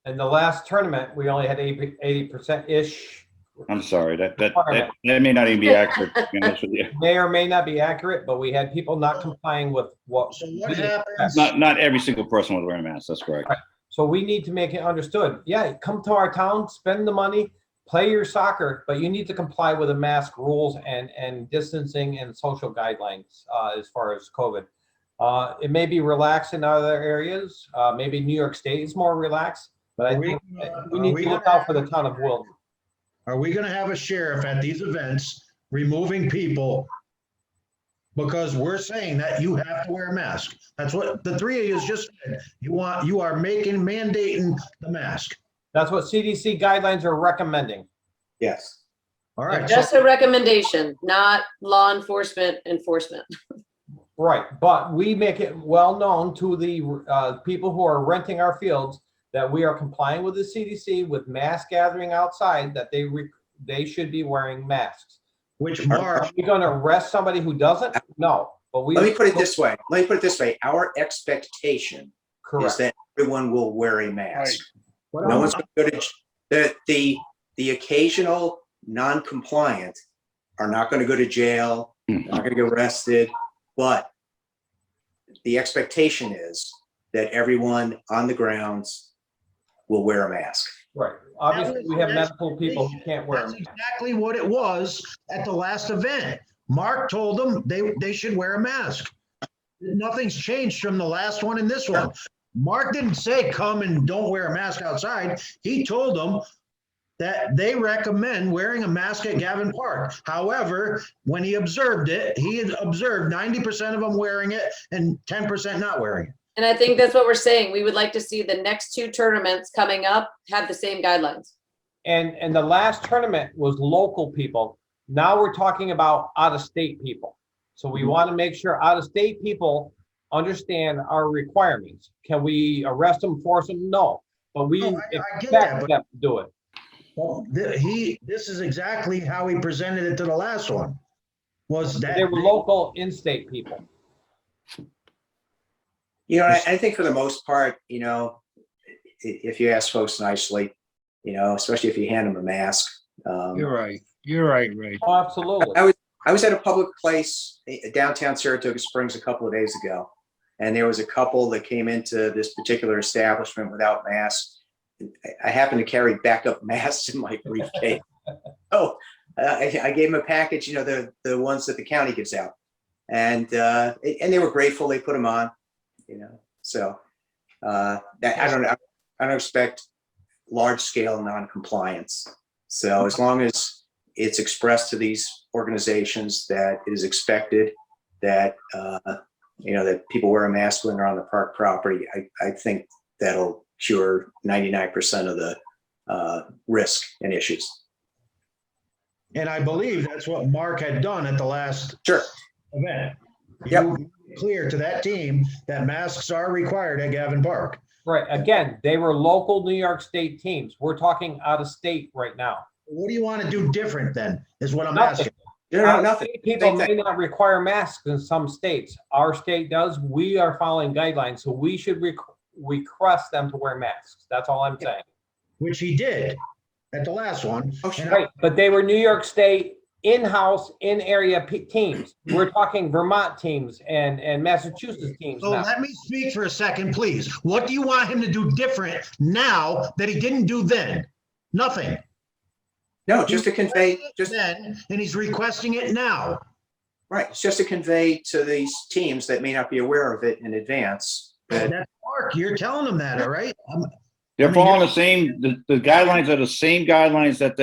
In the last tournament, we only had 80%-ish. I'm sorry, that may not even be accurate, to be honest with you. May or may not be accurate, but we had people not complying with what. So what we happens? expect. Not every single person was wearing a mask, that's correct. Right. So we need to make it understood. Yeah, come to our town, spend the money, play your soccer, but you need to comply with the mask rules and distancing and social guidelines as far as COVID. It may be relaxed in other areas. Maybe New York State is more relaxed, but I think we need to look out for the town of Wilton. Are we gonna have a sheriff at these events removing people because we're saying that you have to wear a mask? That's what the three of you just said. You are mandating the mask. That's what CDC guidelines are recommending. Yes. All right. Just a recommendation, not law enforcement. Right, but we make it well known to the people who are renting our fields that we are complying with the CDC with mass gathering outside, that they should be wearing masks. Which Are we going to arrest somebody who doesn't? No, but we. Let me put it this way. Our expectation is that everyone will wear a mask. Right. No one's going to go to the occasional non-compliant are not going to go to jail. They're not going to get arrested. But the expectation is that everyone on the grounds will wear a mask. Right. Obviously, we have medical people who can't wear That's them. exactly what it was at the last event. Mark told them they should wear a mask. Nothing's changed from the last one and this one. Mark didn't say come and don't wear a mask outside. He told them that they recommend wearing a mask at Gavin Park. However, when he observed it, he had observed 90% of them wearing it and 10% not wearing it. And I think that's what we're saying. We would like to see the next two tournaments coming up have the same guidelines. And the last tournament was local people. Now we're talking about out-of-state people. So we want to make sure out-of-state people understand our requirements. Can we arrest them, force them? No, but we expect them to do it. Well, this is exactly how he presented it to the last one. Was that They were local in-state people. You know, I think for the most part, you know, if you ask folks nicely, you know, especially if you hand them a mask. You're right. You're right, Ray. Oh, absolutely. I was at a public place downtown Saratoga Springs a couple of days ago, and there was a couple that came into this particular establishment without masks. I happened to carry backup masks in my briefcase. Oh, I gave them a package, you know, the ones that the county gives out, and they were grateful. They put them on, you know. So I don't expect large scale non-compliance. So as long as it's expressed to these organizations that it is expected that you know, that people wear a mask when they're on the park property, I think that'll cure 99% of the risk and issues. And I believe that's what Mark had done at the last event. Yep. You made it clear to that team that masks are required at Gavin Park. Right. Again, they were local New York State teams. We're talking out of state right now. What do you want to do different then, is what I'm Nothing. asking. Nothing. People may not require masks in some states. Our state does. We are following guidelines, so we should request them to wear masks. That's all I'm saying. Which he did at the last one. Right, but they were New York State in-house, in-area teams. We're talking Vermont teams and Massachusetts teams So now. let me speak for a second, please. What do you want him to do different now that he didn't do then? Nothing. No, just to convey, then, and he's requesting it now. Right, it's just to convey to these teams that may not be aware of it in advance. That's Mark, you're telling them that, all right? They're following the same, the guidelines are the same guidelines that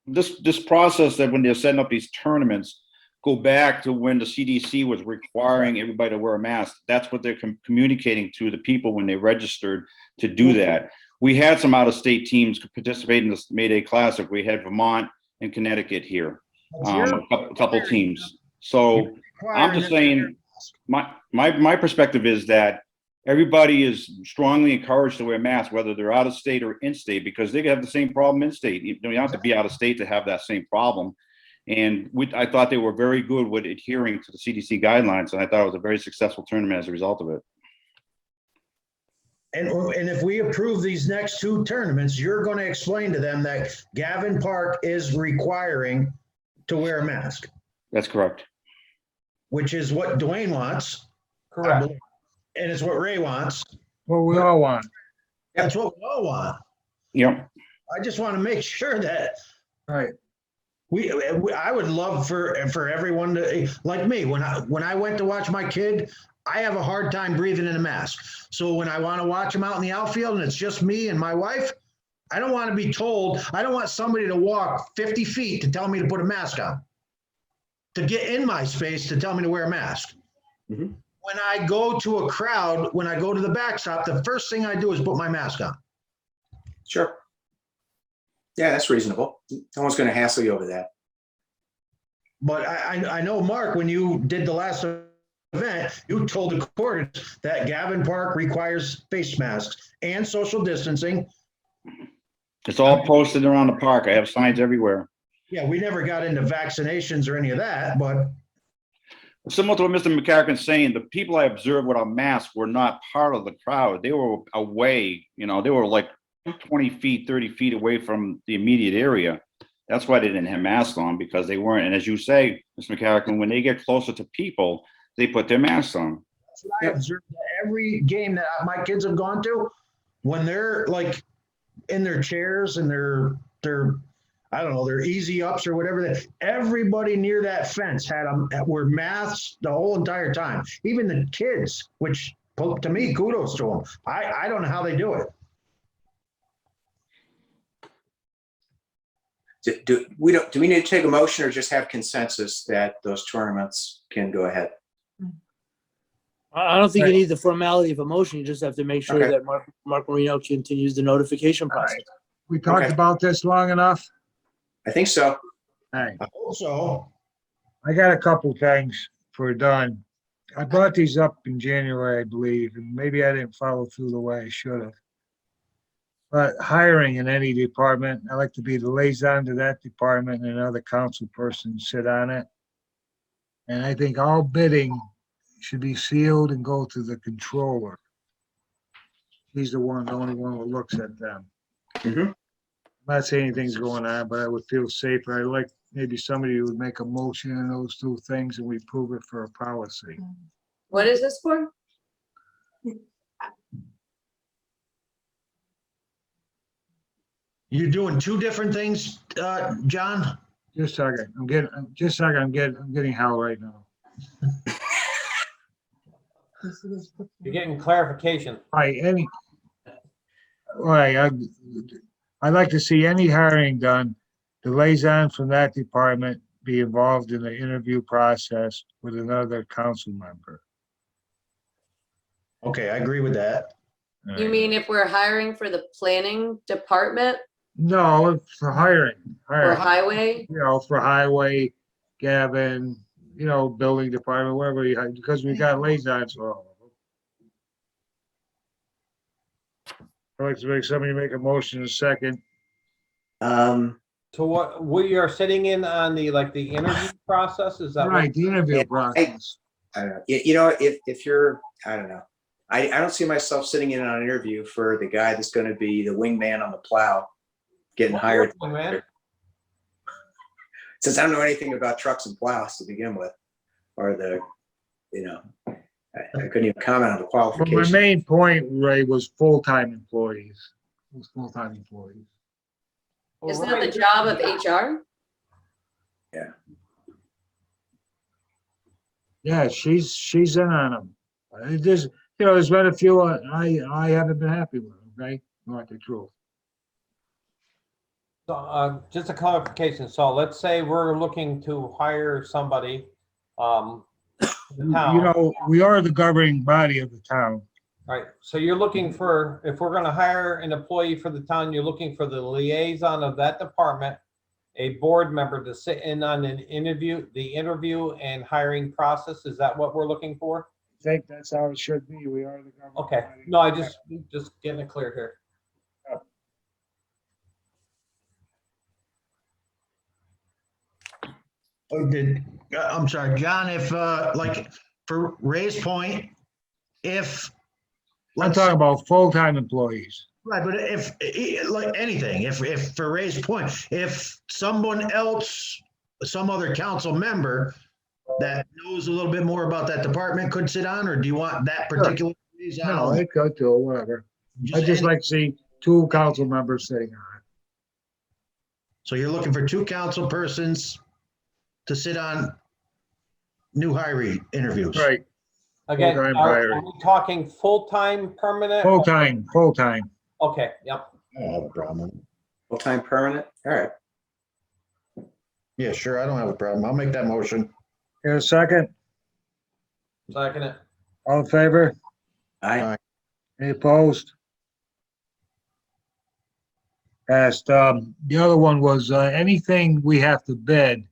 this process that when they're setting up these tournaments go back to when the CDC was requiring everybody to wear a mask. That's what they're communicating to the people when they registered to do that. We had some out-of-state teams participate in this May Day Classic. We had Vermont and Connecticut here, a couple teams. So I'm just saying, my perspective is that everybody is strongly encouraged to wear masks, whether they're out of state or in state, because they have the same problem in state. You don't have to be out of state to have that same problem. And I thought they were very good with adhering to the CDC guidelines, and I thought it was a very successful tournament as a result of it. And if we approve these next two tournaments, you're going to explain to them that Gavin Park is requiring to wear a mask, That's correct. which is what Dwayne wants. Correct. And it's what Ray wants. What we all want. That's what we all want. Yep. I just want to make sure that Right. I would love for everyone to, like me, when I went to watch my kid, I have a hard time breathing in a mask. So when I want to watch him out in the outfield and it's just me and my wife, I don't want to be told, I don't want somebody to walk 50 feet to tell me to put a mask on, to get in my space to tell me to wear a mask. Mhm. When I go to a crowd, when I go to the backstop, the first thing I do is put my mask on. Sure. Yeah, that's reasonable. No one's going to hassle you over that. But I know, Mark, when you did the last event, you told the court that Gavin Park requires face masks and social distancing. It's all posted around the park. I have signs everywhere. Yeah, we never got into vaccinations or any of that, but Similar to what Mr. McCarrican's saying, the people I observed without masks were not part of the crowd. They were away, they were like 20 feet, 30 feet away from the immediate area. That's why they didn't have masks on, because they weren't. And as you say, Mr. McCarrican, when they get closer to people, they put their masks on. that's what I observed at every game that my kids have gone to. When they're like in their chairs and their I don't know, their easy ups or whatever, everybody near that fence were masks the whole entire time. Even the kids, which to me, kudos to them. I don't know how they do it. Do we need to take a motion or just have consensus that those tournaments can go ahead? I don't think you need the formality of a motion. You just have to make sure Okay. that Mark Marino continues the notification process. We talked Okay. about this long enough. I think so. All right. Also, I got a couple things for done. I brought these up in January, I believe, and maybe I didn't follow through the way I should have. But hiring in any department, I like to be the liaison to that department and another council person sit on it. And I think all bidding should be sealed and go to the controller. He's the only one who looks at them. Mhm. I'm not saying anything's going on, but I would feel safer. I'd like maybe somebody who would make a motion in those two things and we prove it for a policy. What is this for? you're doing two different things, John? Just a second, I'm getting hell right now. You're getting clarification. I'd like to see any hiring done, the liaison from that department be involved in the interview process with another council member. Okay, I agree with that. You mean if we're hiring for the planning department No, for hiring, or highway? for highway, Gavin, building department, wherever you, because we got liaisons for all of them. I'd like to make somebody make a motion in a second. So what, we are sitting in on the interview process, is that what? Right, the interview process. I don't know. If you're, I don't know. I don't see myself sitting in on an interview for the guy that's going to be the wingman on the plow getting hired. Man. Since I don't know anything about trucks and plows to begin with, or I couldn't even comment on the But my qualifications. main point, Ray, was full-time employees. Full-time employees. Isn't that the job of HR? Yeah, she's in on them. There's been a few I haven't been happy with, okay? Not the truth. So, just a clarification. So let's say we're looking to hire somebody, the town. We are the governing body of the town. Right, so you're looking for, if we're gonna hire an employee for the town, you're looking for the liaison of that department a board member to sit in on the interview and hiring process. Is that what we're looking for? I think that's how it should be. We are the government. Okay, no, I just getting it clear here. I'm sorry, John, if, like, for Ray's point, if. I'm talking about full-time employees. Right, but if, like anything, if for Ray's point, if someone else, some other council member that knows a little bit more about that department could sit on, or do you want that particular? No, it could too, whatever. I just like to see 2 council members sitting on it. So you're looking for 2 council persons to sit on new hire interviews? Right, Again, Full-time are hiring. we talking full-time, permanent? full-time. Okay, yep. I don't have a problem. Full-time permanent? All right. Yeah, sure, I don't have a problem. I'll make that motion. Here, a second. Second it. All in favor? Aye. Any opposed? Passed. The other one was, anything we have to bid.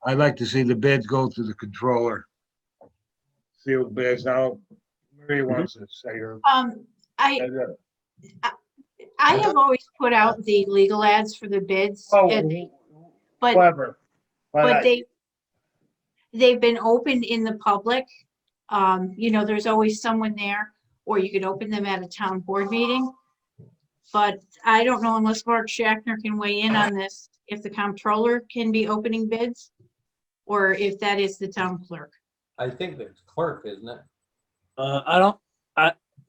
I'd like to see the bids go to the controller. Sealed bids. Now, Marie wants to say her. I have always put out the legal ads for the bids. Oh, But, clever. but they've been opened in the public. You know, there's always someone there, or you could open them at a town board meeting. But I don't know, unless Mark Shackner can weigh in on this, if the comptroller can be opening bids, or if that is the town clerk. I think it's clerk, isn't it?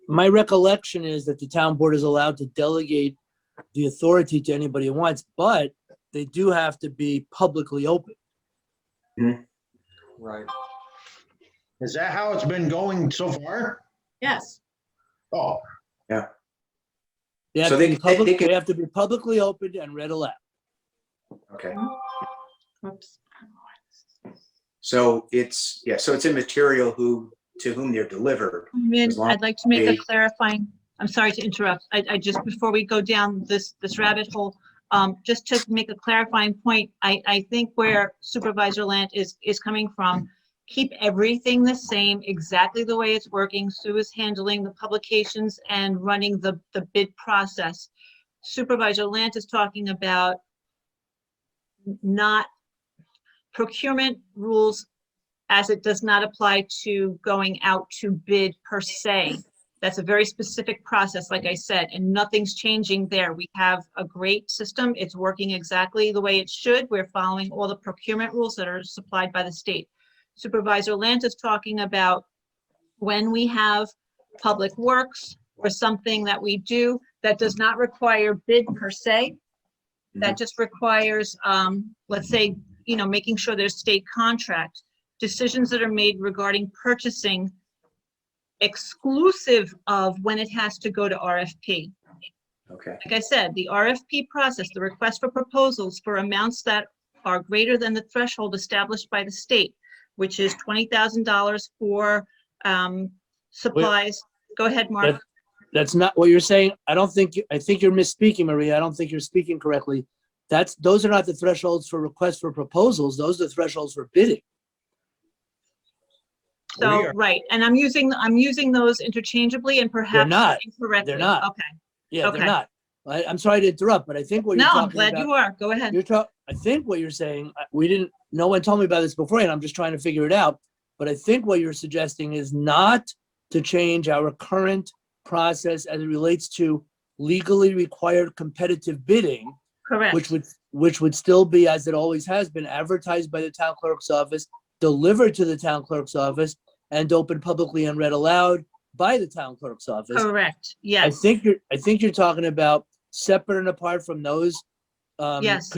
My recollection is that the town board is allowed to delegate the authority to anybody it wants, but they do have to be publicly open. Right. Is that how it's been going so far? Yes. Oh, They have, So to, be public, can- they have to be publicly opened and read aloud. Okay. Whoops. So it's immaterial to whom they're delivered. As long I'd like to make a they- clarifying, I'm sorry to interrupt. I just, before we go down this rabbit hole, just to make a clarifying point, I think where Supervisor Lant is coming from, keep everything the same, exactly the way it's working. Sue is handling the publications and running the bid process. Supervisor Lant is talking about not procurement rules as it does not apply to going out to bid per se. That's a very specific process, like I said, and nothing's changing there. We have a great system. It's working exactly the way it should. We're following all the procurement rules that are supplied by the state. Supervisor Lant is talking about when we have public works or something that we do that does not require bid per se. That just requires, let's say, you know, making sure there's state contract, decisions that are made regarding purchasing exclusive of when it has to go to RFP. Okay. Like I said, the RFP process, the request for proposals for amounts that are greater than the threshold established by the state, which is $20,000 for supplies. Go ahead, Mark. That's not what you're saying. I think you're misspeaking, Maria. I don't think you're speaking correctly. Those are not the thresholds for requests for proposals. Those are the thresholds for bidding. So, right, and I'm using those interchangeably and perhaps not. incorrectly. They're not. Okay. Yeah, Okay. they're not. I'm sorry to interrupt, but I think what you're No, talking I'm glad about, you are. Go ahead. I think what you're saying, no one told me about this before, and I'm just trying to figure it out. But I think what you're suggesting is not to change our current process as it relates to legally required competitive bidding, Correct. which would still be, as it always has been, advertised by the town clerk's office, delivered to the town clerk's office, and open publicly and read aloud by the town clerk's office. Correct. I Yes. think you're talking about separate and apart from those Yes.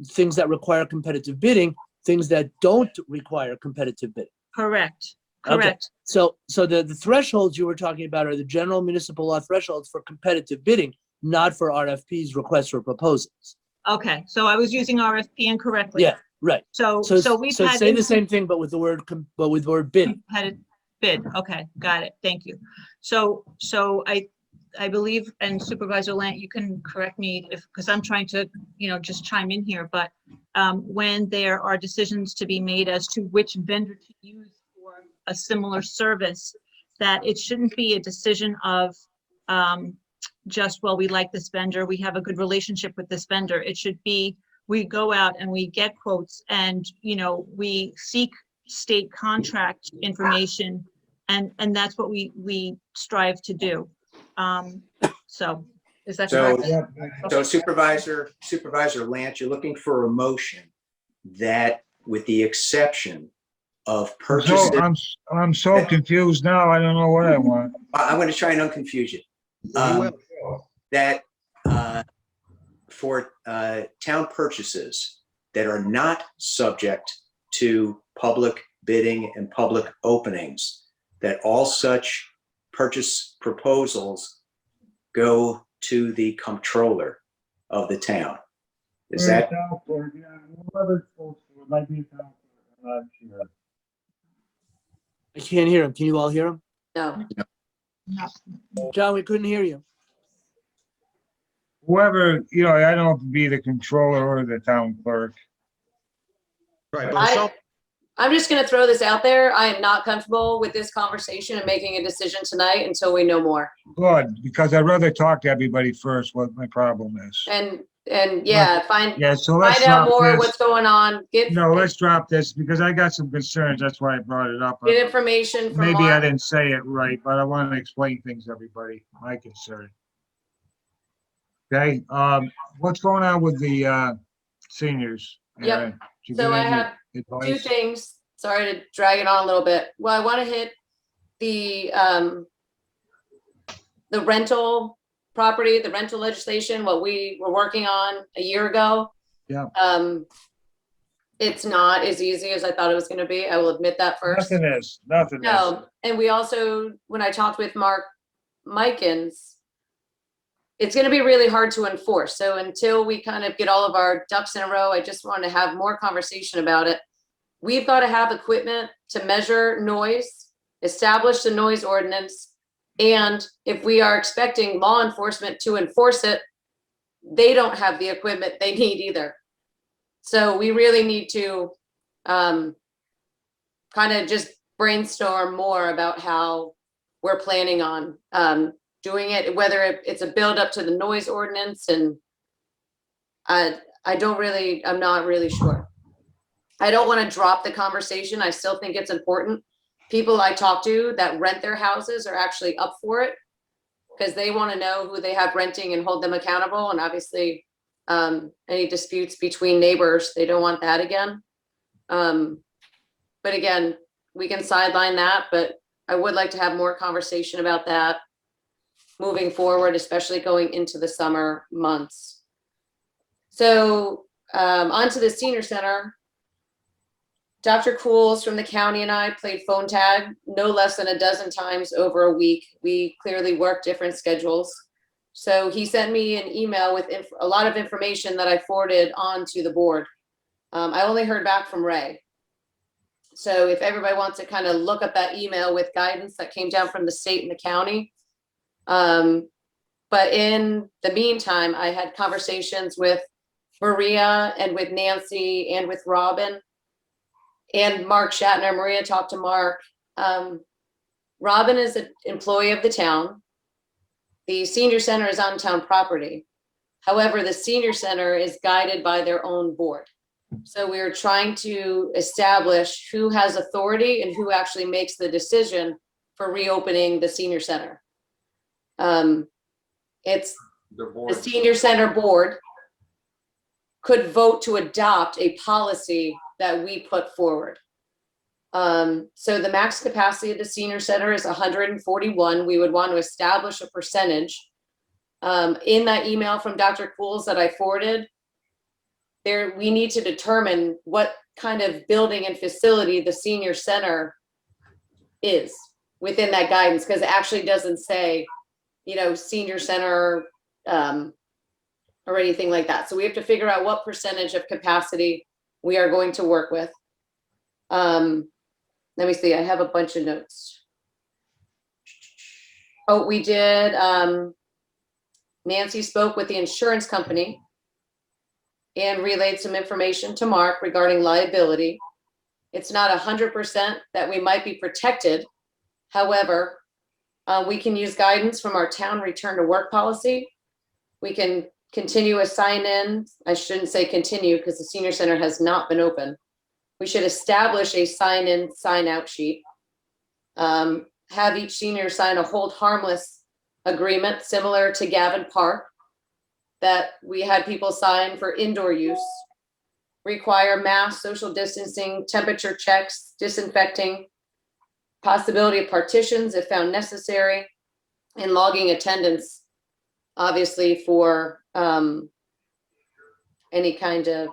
things that require competitive bidding, things that don't require competitive bidding. Correct. Okay. Correct. So the thresholds you were talking about are the general municipal law thresholds for competitive bidding, not for RFPs, requests for proposals. Okay. So I was using RFP incorrectly. Yeah, right. So we've So had say the same thing, but with the word bidding. competitive bid. Okay, got it. Thank you. So I believe, and Supervisor Lant, you can correct me because I'm trying to just chime in here, but when there are decisions to be made as to which vendor to use for a similar service, that it shouldn't be a decision of just, well, we like this vendor, we have a good relationship with this vendor. It should be, we go out and we get quotes and, we seek state contract information, and that's what we strive to do. So is that So, correct? so Supervisor Lance, you're looking for a motion that, with the exception of purchases, I'm so confused now. I don't know what I want. I'm going to try and unconfuse you. That for town purchases that are not subject to public bidding and public openings, that all such purchase proposals go to the comptroller of the town. Is that? I can't hear him. Can you all hear him? No. John, we couldn't hear you. Whoever, I don't know if it'd be the controller or the town clerk. Right, but I'm just gonna throw this out there. I am not comfortable with this conversation and making a decision tonight until we know more. Good, because I'd rather talk to everybody first, what my problem is. And yeah, Yeah, so let's find out drop more this. what's going on. No, let's drop this because I got some concerns. That's why I brought it up. Get information from Maybe I Mark. didn't say it right, but I want to explain things to everybody, my concern. Okay, what's going on with the seniors? Yep. Aaron? Did you So get I any have advice? two things. Sorry to drag it on a little bit. Well, I want to hit the rental property, the rental legislation, what we were working on a year ago. Yeah. It's not as easy as I thought it was going to be. I will admit that first. Nothing is. No, and we also, when I talked with Mark Mikens, it's going to be really hard to enforce. So until we kind of get all of our ducks in a row, I just want to have more conversation about it. We've got to have equipment to measure noise, establish the noise ordinance, and if we are expecting law enforcement to enforce it, they don't have the equipment they need either. So we really need to kind of just brainstorm more about how we're planning on doing it, whether it's a build up to the noise ordinance, and I'm not really sure. I don't want to drop the conversation. I still think it's important. People I talk to that rent their houses are actually up for it because they want to know who they have renting and hold them accountable. And obviously any disputes between neighbors, they don't want that again. But again, we can sideline that, but I would like to have more conversation about that moving forward, especially going into the summer months. So onto the senior center. Dr. Cools from the county and I played phone tag no less than a dozen times over a week. We clearly work different schedules. So he sent me an email with a lot of information that I forwarded on to the board. I only heard back from Ray. So if everybody wants to kind of look up that email with guidance that came down from the state and the county. But in the meantime, I had conversations with Maria and with Nancy and with Robin and Mark Shatner. Maria talked to Mark. Robin is an employee of the town. The senior center is on town property. However, the senior center is guided by their own board. So we're trying to establish who has authority and who actually makes the decision for reopening the senior center. It's the senior center board could vote to adopt a policy that we put forward. So the max capacity of the senior center is 141. We would want to establish a percentage. In that email from Dr. Cools that I forwarded, we need to determine what kind of building and facility the senior center is within that guidance, because it actually doesn't say, senior center or anything like that. So we have to figure out what percentage of capacity we are going to work with. Let me see, I have a bunch of notes. Oh, we did, Nancy spoke with the insurance company and relayed some information to Mark regarding liability. It's not 100% that we might be protected. However, we can use guidance from our town return to work policy. We can continue a sign in. I shouldn't say continue because the senior center has not been open. We should establish a sign in, sign out sheet. Have each senior sign a hold harmless agreement similar to Gavin Park that we had people sign for indoor use. Require mask, social distancing, temperature checks, disinfecting, possibility of partitions if found necessary, and logging attendance, obviously for any kind of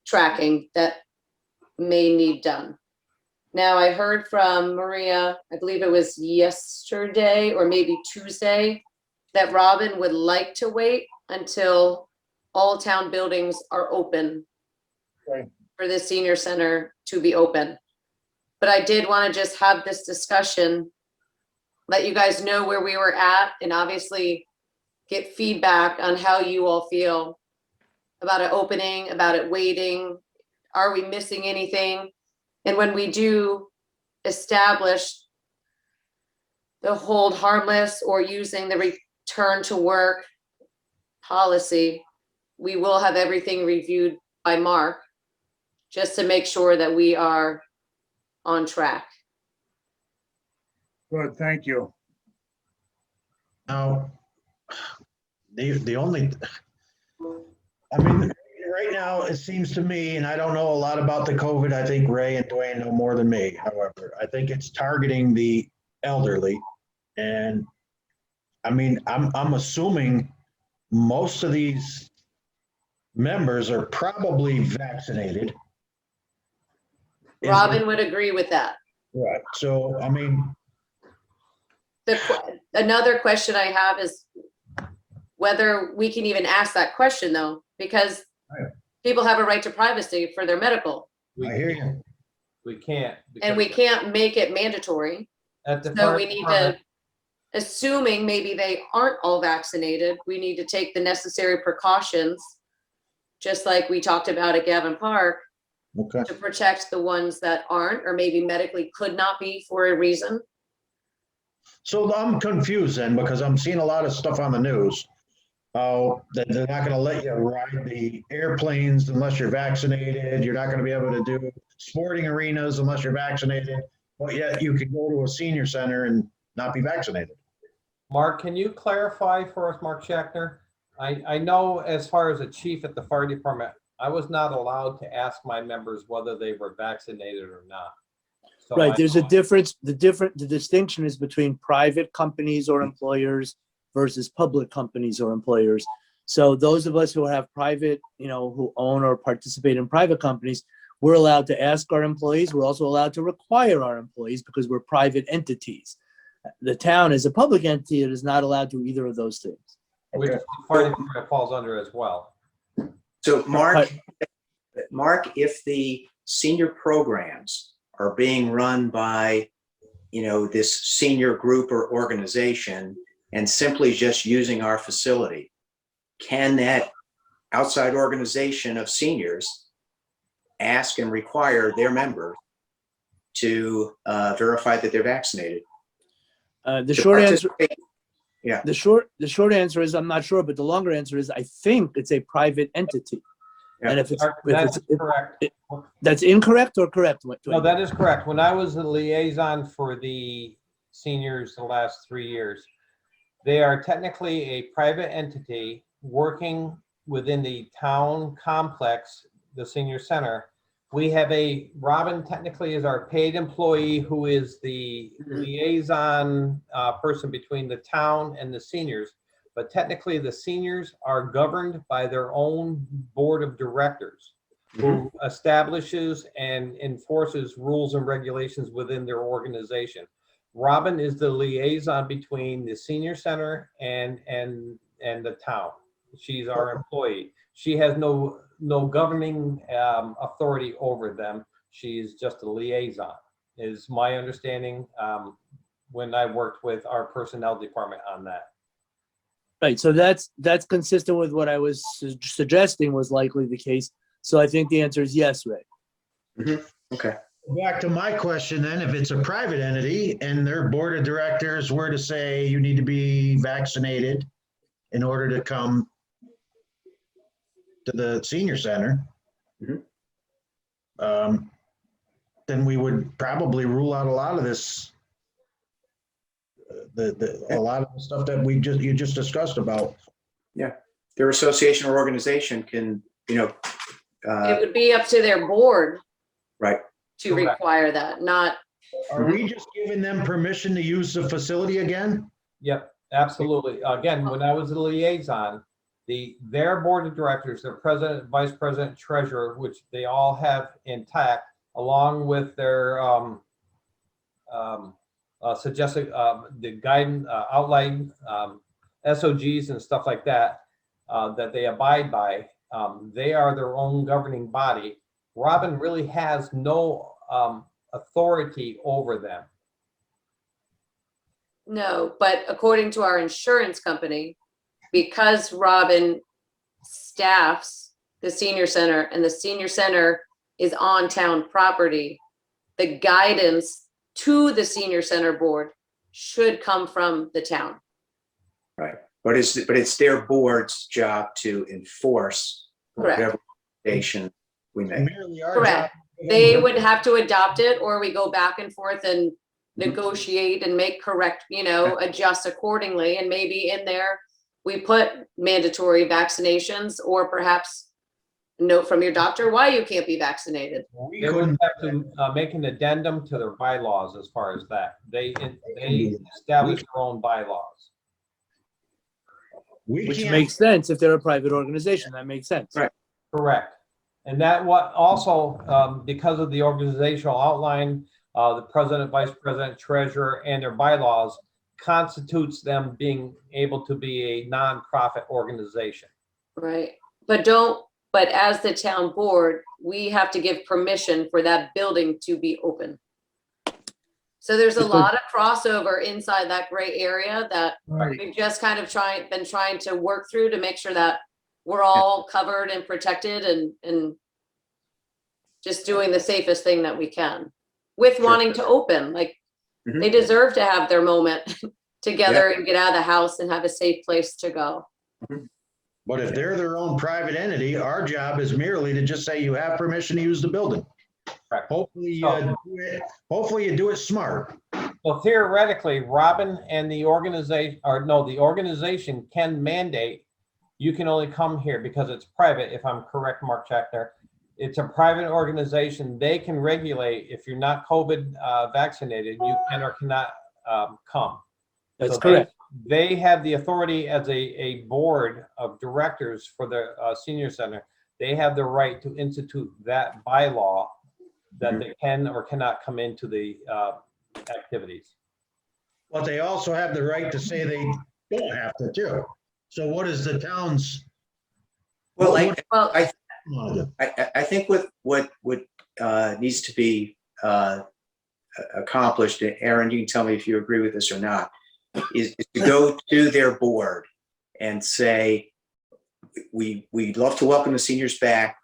tracking that may need done. Now, I heard from Maria, I believe it was yesterday or maybe Tuesday, that Robin would like to wait until all town buildings are open Okay. for the senior center to be open. But I did want to just have this discussion, let you guys know where we were at, and obviously get feedback on how you all feel about it opening, about it waiting. Are we missing anything? And when we do establish the hold harmless or using the return to work policy, we will have everything reviewed by Mark just to make sure that we are on track. Good, thank you. Now, the only, I mean, right now, it seems to me, and I don't know a lot about the COVID, I think Ray and Dwayne know more than me, however, I think it's targeting the elderly. And I mean, I'm assuming most of these members are probably vaccinated. Robin would agree with that. Right, so, I mean, Another question I have is whether we can even ask that question though, because people have a right to privacy for their medical. I hear you. We can't. And we can't make it mandatory. At the So fire we need department, to, assuming maybe they aren't all vaccinated, we need to take the necessary precautions, just like we talked about at Gavin Park, Okay. to protect the ones that aren't, or maybe medically could not be for a reason. So I'm confused then, because I'm seeing a lot of stuff on the news. That they're not gonna let you ride the airplanes unless you're vaccinated. You're not gonna be able to do sporting arenas unless you're vaccinated. But yet you can go to a senior center and not be vaccinated. Mark, can you clarify for us, Mark Shackner? I know as far as a chief at the fire department, I was not allowed to ask my members whether they were vaccinated or not. So Right, I there's a know- difference. The distinction is between private companies or employers versus public companies or employers. So those of us who have private, who own or participate in private companies, we're allowed to ask our employees. We're also allowed to require our employees because we're private entities. The town is a public entity that is not allowed to do either of those things. Which the fire department falls under as well. So Mark, if the senior programs are being run by, this senior group or organization and simply just using our facility, can that outside organization of seniors ask and require their members to verify that they're vaccinated? The To short answer, participate- Yeah. the short answer is I'm not sure, but the longer answer is I think it's a private entity. Yeah. And if it's, That's correct. that's incorrect or correct? No, that is correct. When I was the liaison for the seniors the last 3 years, they are technically a private entity working within the town complex, the senior center. We have Robin technically is our paid employee who is the liaison person between the town and the seniors. But technically the seniors are governed by their own board of directors who establishes and enforces rules and regulations within their organization. Robin is the liaison between the senior center and the town. She's our employee. She has no governing authority over them. She's just a liaison, is my understanding when I worked with our personnel department on that. Right, so that's consistent with what I was suggesting was likely the case. So I think the answer is yes, Ray. Okay. Back to my question then, if it's a private entity and their board of directors were to say you need to be vaccinated in order to come to the senior center, Mhm. then we would probably rule out a lot of this, a lot of the stuff that you just discussed about. Their association or organization can, It would be up to their board right. to Correct. require that, not, Are we just giving them permission to use the facility again? Yep, absolutely. Again, when I was a liaison, their board of directors, their president, vice president, treasurer, which they all have intact, along with their suggested the guidance outline SOGs and stuff like that that they abide by. They are their own governing body. Robin really has no authority over them. no, but according to our insurance company, because Robin staffs the senior center and the senior center is on town property, the guidance to the senior center board should come from the town. Right. But it's their board's job to enforce Correct. whatever recommendation we make. Merely our job. Correct. They would have to adopt it, or we go back and forth and negotiate and make correct, adjust accordingly. And maybe in there, we put mandatory vaccinations, or perhaps a note from your doctor why you can't be vaccinated. We They would couldn't, have to make an addendum to their bylaws as far as that. They establish their own bylaws. we Which can't, makes sense if they're a private organization. That makes sense. Right. Correct. And that what also, because of the organizational outline, the president, vice president, treasurer, and their bylaws constitutes them being able to be a nonprofit organization. Right. But as the town board, we have to give permission for that building to be open. So there's a lot of crossover inside that gray area that Right. we've just kind of been trying to work through to make sure that we're all covered and protected and just doing the safest thing that we can with wanting to open. Like, Mhm. they deserve to have their moment together and get out of the house and have a safe place to go. but if they're their own private entity, our job is merely to just say you have permission to use the building. Correct. Hopefully you do it smart. So theoretically, Robin and the organization, the organization can mandate you can only come here because it's private, if I'm correct, Mark Jack there. It's a private organization. They can regulate if you're not COVID vaccinated, you can or cannot come. That's So correct. They have the authority as a board of directors for the senior center. They have the right to institute that bylaw that they can or cannot come into the activities. But they also have the right to say they don't have to too. So what is the town's? Well, Well, I think what needs to be accomplished, and Aaron, you can tell me if you agree with this or not, is to go to their board and say, we'd love to welcome the seniors back,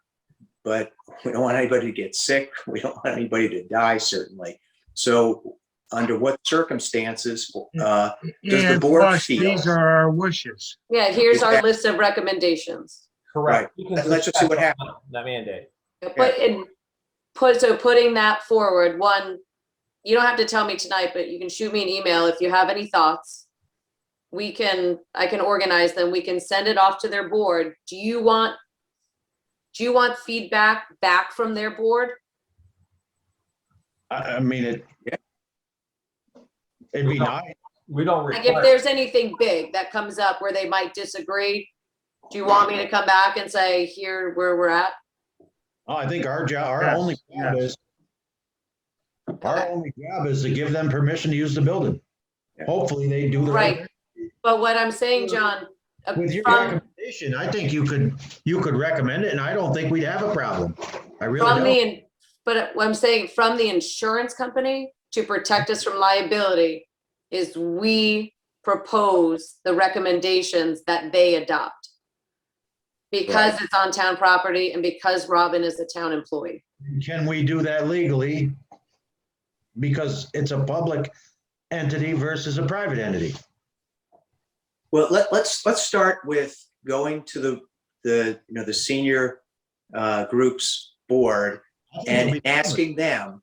but we don't want anybody to get sick. We don't want anybody to die, certainly. So under what circumstances does the And board plus, feel? these are our wishes. yeah, here's our list of recommendations. Correct. Right. Let's just see what happens. That mandate. Putting that forward, one, you don't have to tell me tonight, but you can shoot me an email if you have any thoughts. I can organize them. We can send it off to their board. Do you want feedback back from their board? I mean, it'd be nice. We don't Like, if require. there's anything big that comes up where they might disagree, do you want me to come back and say, here, where we're at? Oh, I think our Yes, only job yes. is, our only job is to give them permission to use the building. Yeah. Hopefully they do the right. Right. But what I'm saying, John, With your from, recommendation, I think you could recommend it and I don't think we'd have a problem. I really from don't. but what I'm saying, from the insurance company to protect us from liability is we propose the recommendations that they adopt. Because it's on town property and because Robin is a town employee. Can we do that legally? Because it's a public entity versus a private entity. Well, let's start with going to the senior group's board and asking them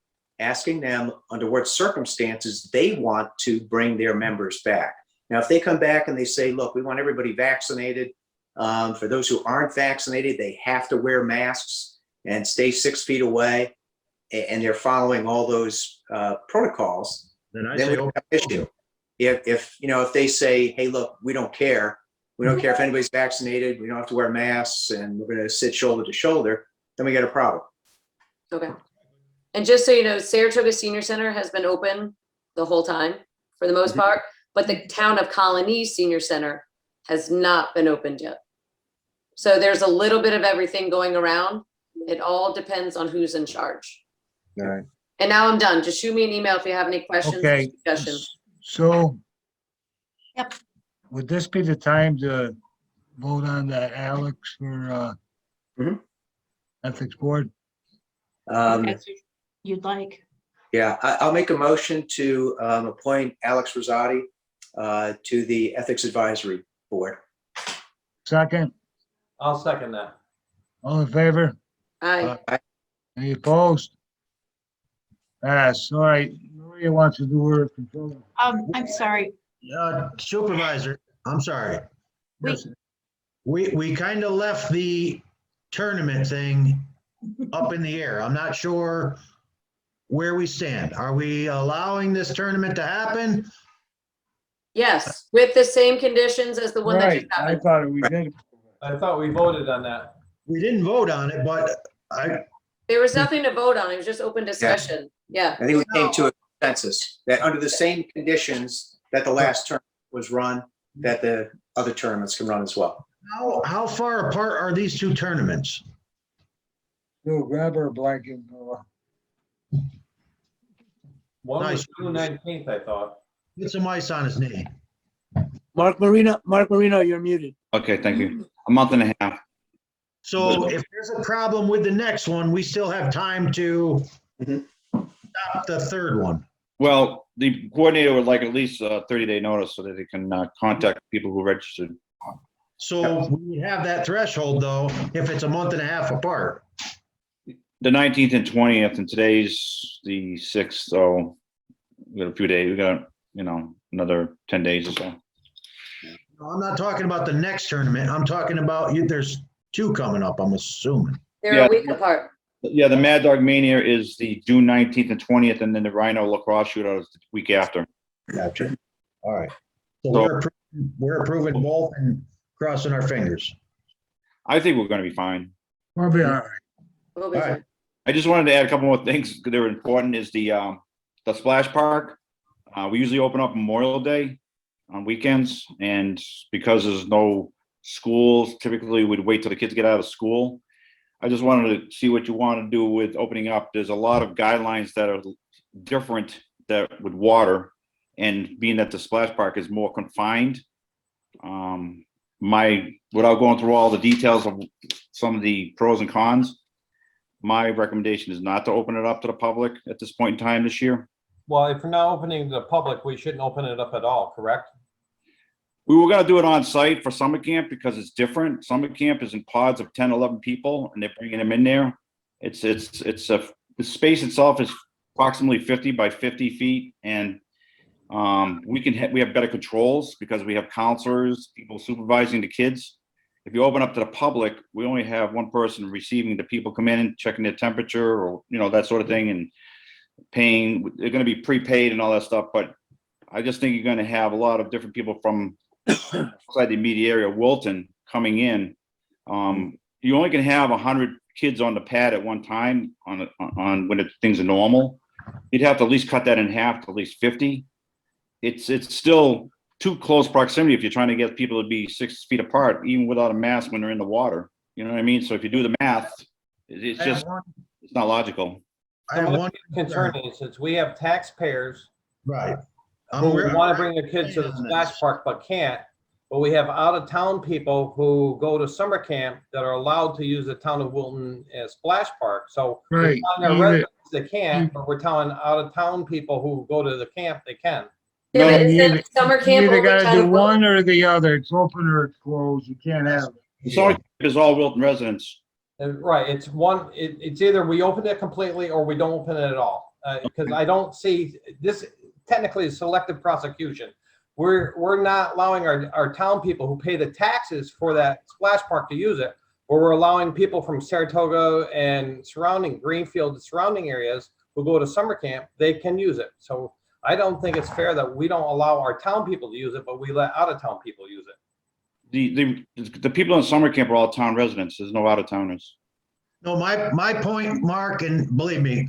under what circumstances they want to bring their members back. Now, if they come back and they say, look, we want everybody vaccinated. For those who aren't vaccinated, they have to wear masks and stay 6 feet away, and they're following all those protocols, Then I then say, we don't have an issue. If they say, hey, look, we don't care if anybody's vaccinated, we don't have to wear masks, and we're gonna sit shoulder to shoulder, then we got a problem. Okay. And just so you know, Saratoga Senior Center has been open the whole time for the most part, but the town of Colony Senior Center has not been opened yet. So there's a little bit of everything going around. It all depends on who's in charge. All right. And now I'm done. Just shoot me an email if you have any questions or Okay. discussions. So. Yep. Would this be the time to vote on the Alex for Ethics Board? As you'd like. Yeah, I'll make a motion to appoint Alex Rosati to the Ethics Advisory Board. Second, I'll second that. all in favor? Aye. Any opposed? Pass. All right. Maria wants to do her control. I'm sorry. Supervisor, I'm sorry. Yes. We kind of left the tournament thing up in the air. I'm not sure where we stand. Are we allowing this tournament to happen? Yes, with the same conditions as the one that Right, just I happened. thought we did. I thought we voted on that. We didn't vote on it, but There was nothing to vote on. It was just open discussion. Yeah. I think we came to a consensus that under the same conditions that the last term was run, that the other tournaments can run as well. how far apart are these two tournaments? No, grab her a blanket. One was Nice. June 19th, I thought. Get some ice on his knee. Mark Marino, you're muted. Okay, thank you. A month and a half. So if there's a problem with the next one, we still have time to stop the third one. Well, the coordinator would like at least a 30-day notice so that they can contact people who registered. So we have that threshold though, if it's a month and a half apart. The 19th and 20th, and today's the 6th, so we got a few days. We got, another 10 days or so. I'm not talking about the next tournament. I'm talking about there's two coming up, I'm assuming. They're Yeah. a week apart. Yeah, the Mad Dog Mania is the June 19th and 20th, and then the Rhino Lacrosse Shootout is the week after. Gotcha. All right. So So- we're approving both and crossing our fingers. I think we're gonna be fine. We'll be all right. We'll be All right. fine. I just wanted to add a couple more things because they're important, is the splash park. We usually open up Memorial Day on weekends, and because there's no schools, typically we'd wait till the kids get out of school. I just wanted to see what you want to do with opening up. There's a lot of guidelines that are different that with water, and being that the splash park is more confined. Without going through all the details of some of the pros and cons, my recommendation is not to open it up to the public at this point in time this year. Well, if we're not opening to the public, we shouldn't open it up at all, correct? We were gonna do it on site for summer camp because it's different. Summer camp is in pods of 10, 11 people, and they're bringing them in there. The space itself is approximately 50 by 50 feet, and we have better controls because we have counselors, people supervising the kids. If you open up to the public, we only have one person receiving the people come in and checking their temperature or, that sort of thing, and paying. They're going to be prepaid and all that stuff, but I just think you're going to have a lot of different people from outside the immediate area, Wilton, coming in. You only can have 100 kids on the pad at one time on when things are normal. You'd have to at least cut that in half to at least 50. It's still too close proximity if you're trying to get people to be 6 feet apart, even without a mask when they're in the water. You know what I mean? So if you do the math, it's not logical. I have one Concern is, since we have taxpayers Right. I'm who aware- want to bring their kids to the splash park but can't. But we have out-of-town people who go to summer camp that are allowed to use the town of Wilton as splash park. So we're Right. telling our Either- residents they can't, but we're telling out-of-town people who go to the camp they can. Yeah, No, but you isn't either- summer You camp either only gotta kind do of one or the other. It's open or it's closed. You can't have it. The summer camp is all Wilton residents. Right, it's either we open it completely or we don't open it at all. Because I don't see, this technically is selective prosecution. We're not allowing our town people who pay the taxes for that splash park to use it, but we're allowing people from Saratoga and surrounding Greenfield, surrounding areas who go to summer camp, they can use it. So I don't think it's fair that we don't allow our town people to use it, but we let out-of-town people use it. The people in summer camp are all town residents. There's no out-of-towners. No, my point, Mark, and believe me,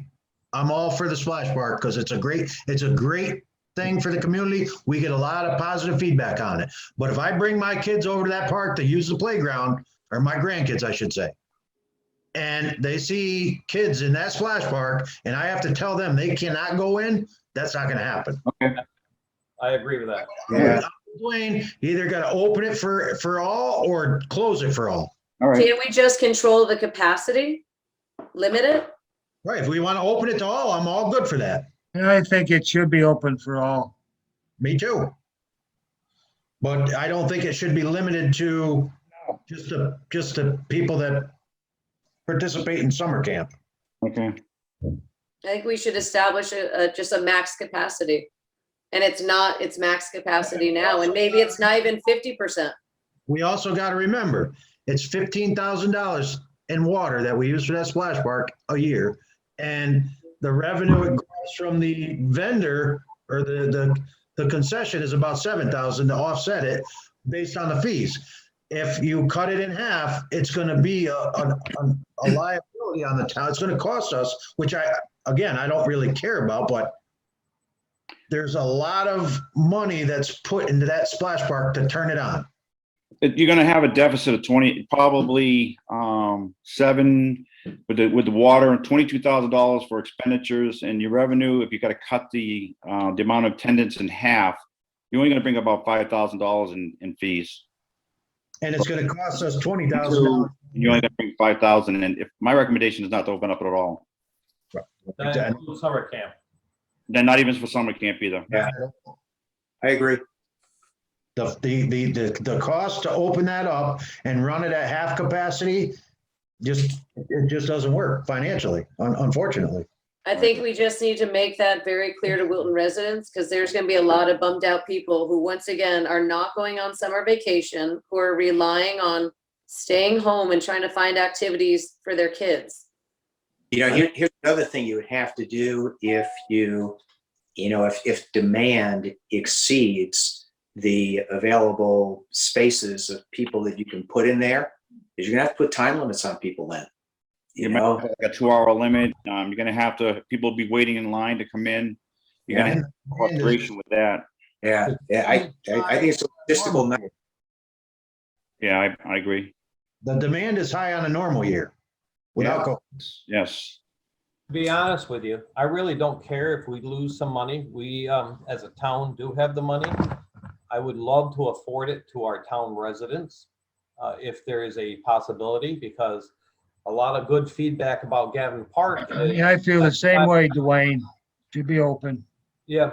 I'm all for the splash park because it's a great thing for the community. We get a lot of positive feedback on it. But if I bring my kids over to that park to use the playground, or my grandkids, I should say, and they see kids in that splash park, and I have to tell them they cannot go in, that's not going to happen. I agree with that. Yeah. Dwayne, you either got to open it for all or close it for all. All right. Can't we just control the capacity? Limit it? Right. If we want to open it to all, I'm all good for that. And I think it should be open for all. Me too. But I don't think it should be limited to just the people that participate in summer camp. Okay. I think we should establish just a max capacity. And it's max capacity now, and maybe it's not even 50%. We also got to remember, it's $15,000 in water that we use for that splash park a year. And the revenue it grows from the vendor or the concession is about $7,000 to offset it based on the fees. If you cut it in half, it's going to be a liability on the town. It's going to cost us, which I don't really care about, but there's a lot of money that's put into that splash park to turn it on. You're gonna have a deficit of 20, probably 7 with the water, and $22,000 for expenditures, and your revenue, if you gotta cut the amount of attendance in half, you're only gonna bring about $5,000 in fees. And it's going to cost us $20,000. You're only gonna bring 5,000, and if my recommendation is not to open up at all, That includes summer camp. then not even for summer camp either. Yeah. I agree. The cost to open that up and run it at half capacity, it just doesn't work financially, unfortunately. I think we just need to make that very clear to Wilton residents, because there's going to be a lot of bummed out people who, once again, are not going on summer vacation, who are relying on staying home and trying to find activities for their kids. Here's another thing you would have to do if if demand exceeds the available spaces of people that you can put in there, is you're gonna have to put time limits on people then. You might have like a 2-hour limit. You're gonna have to, people will be waiting in line to come in. You're gonna have cooperation with that. Yeah, I think it's a logistical matter. Yeah, I agree. The demand is high on a normal year. Without COVID. Yes. To be honest with you, I really don't care if we lose some money. We, as a town, do have the money. I would love to afford it to our town residents, if there is a possibility, because a lot of good feedback about Gavin Park. I feel the same way, Dwayne. Should be open. Yeah,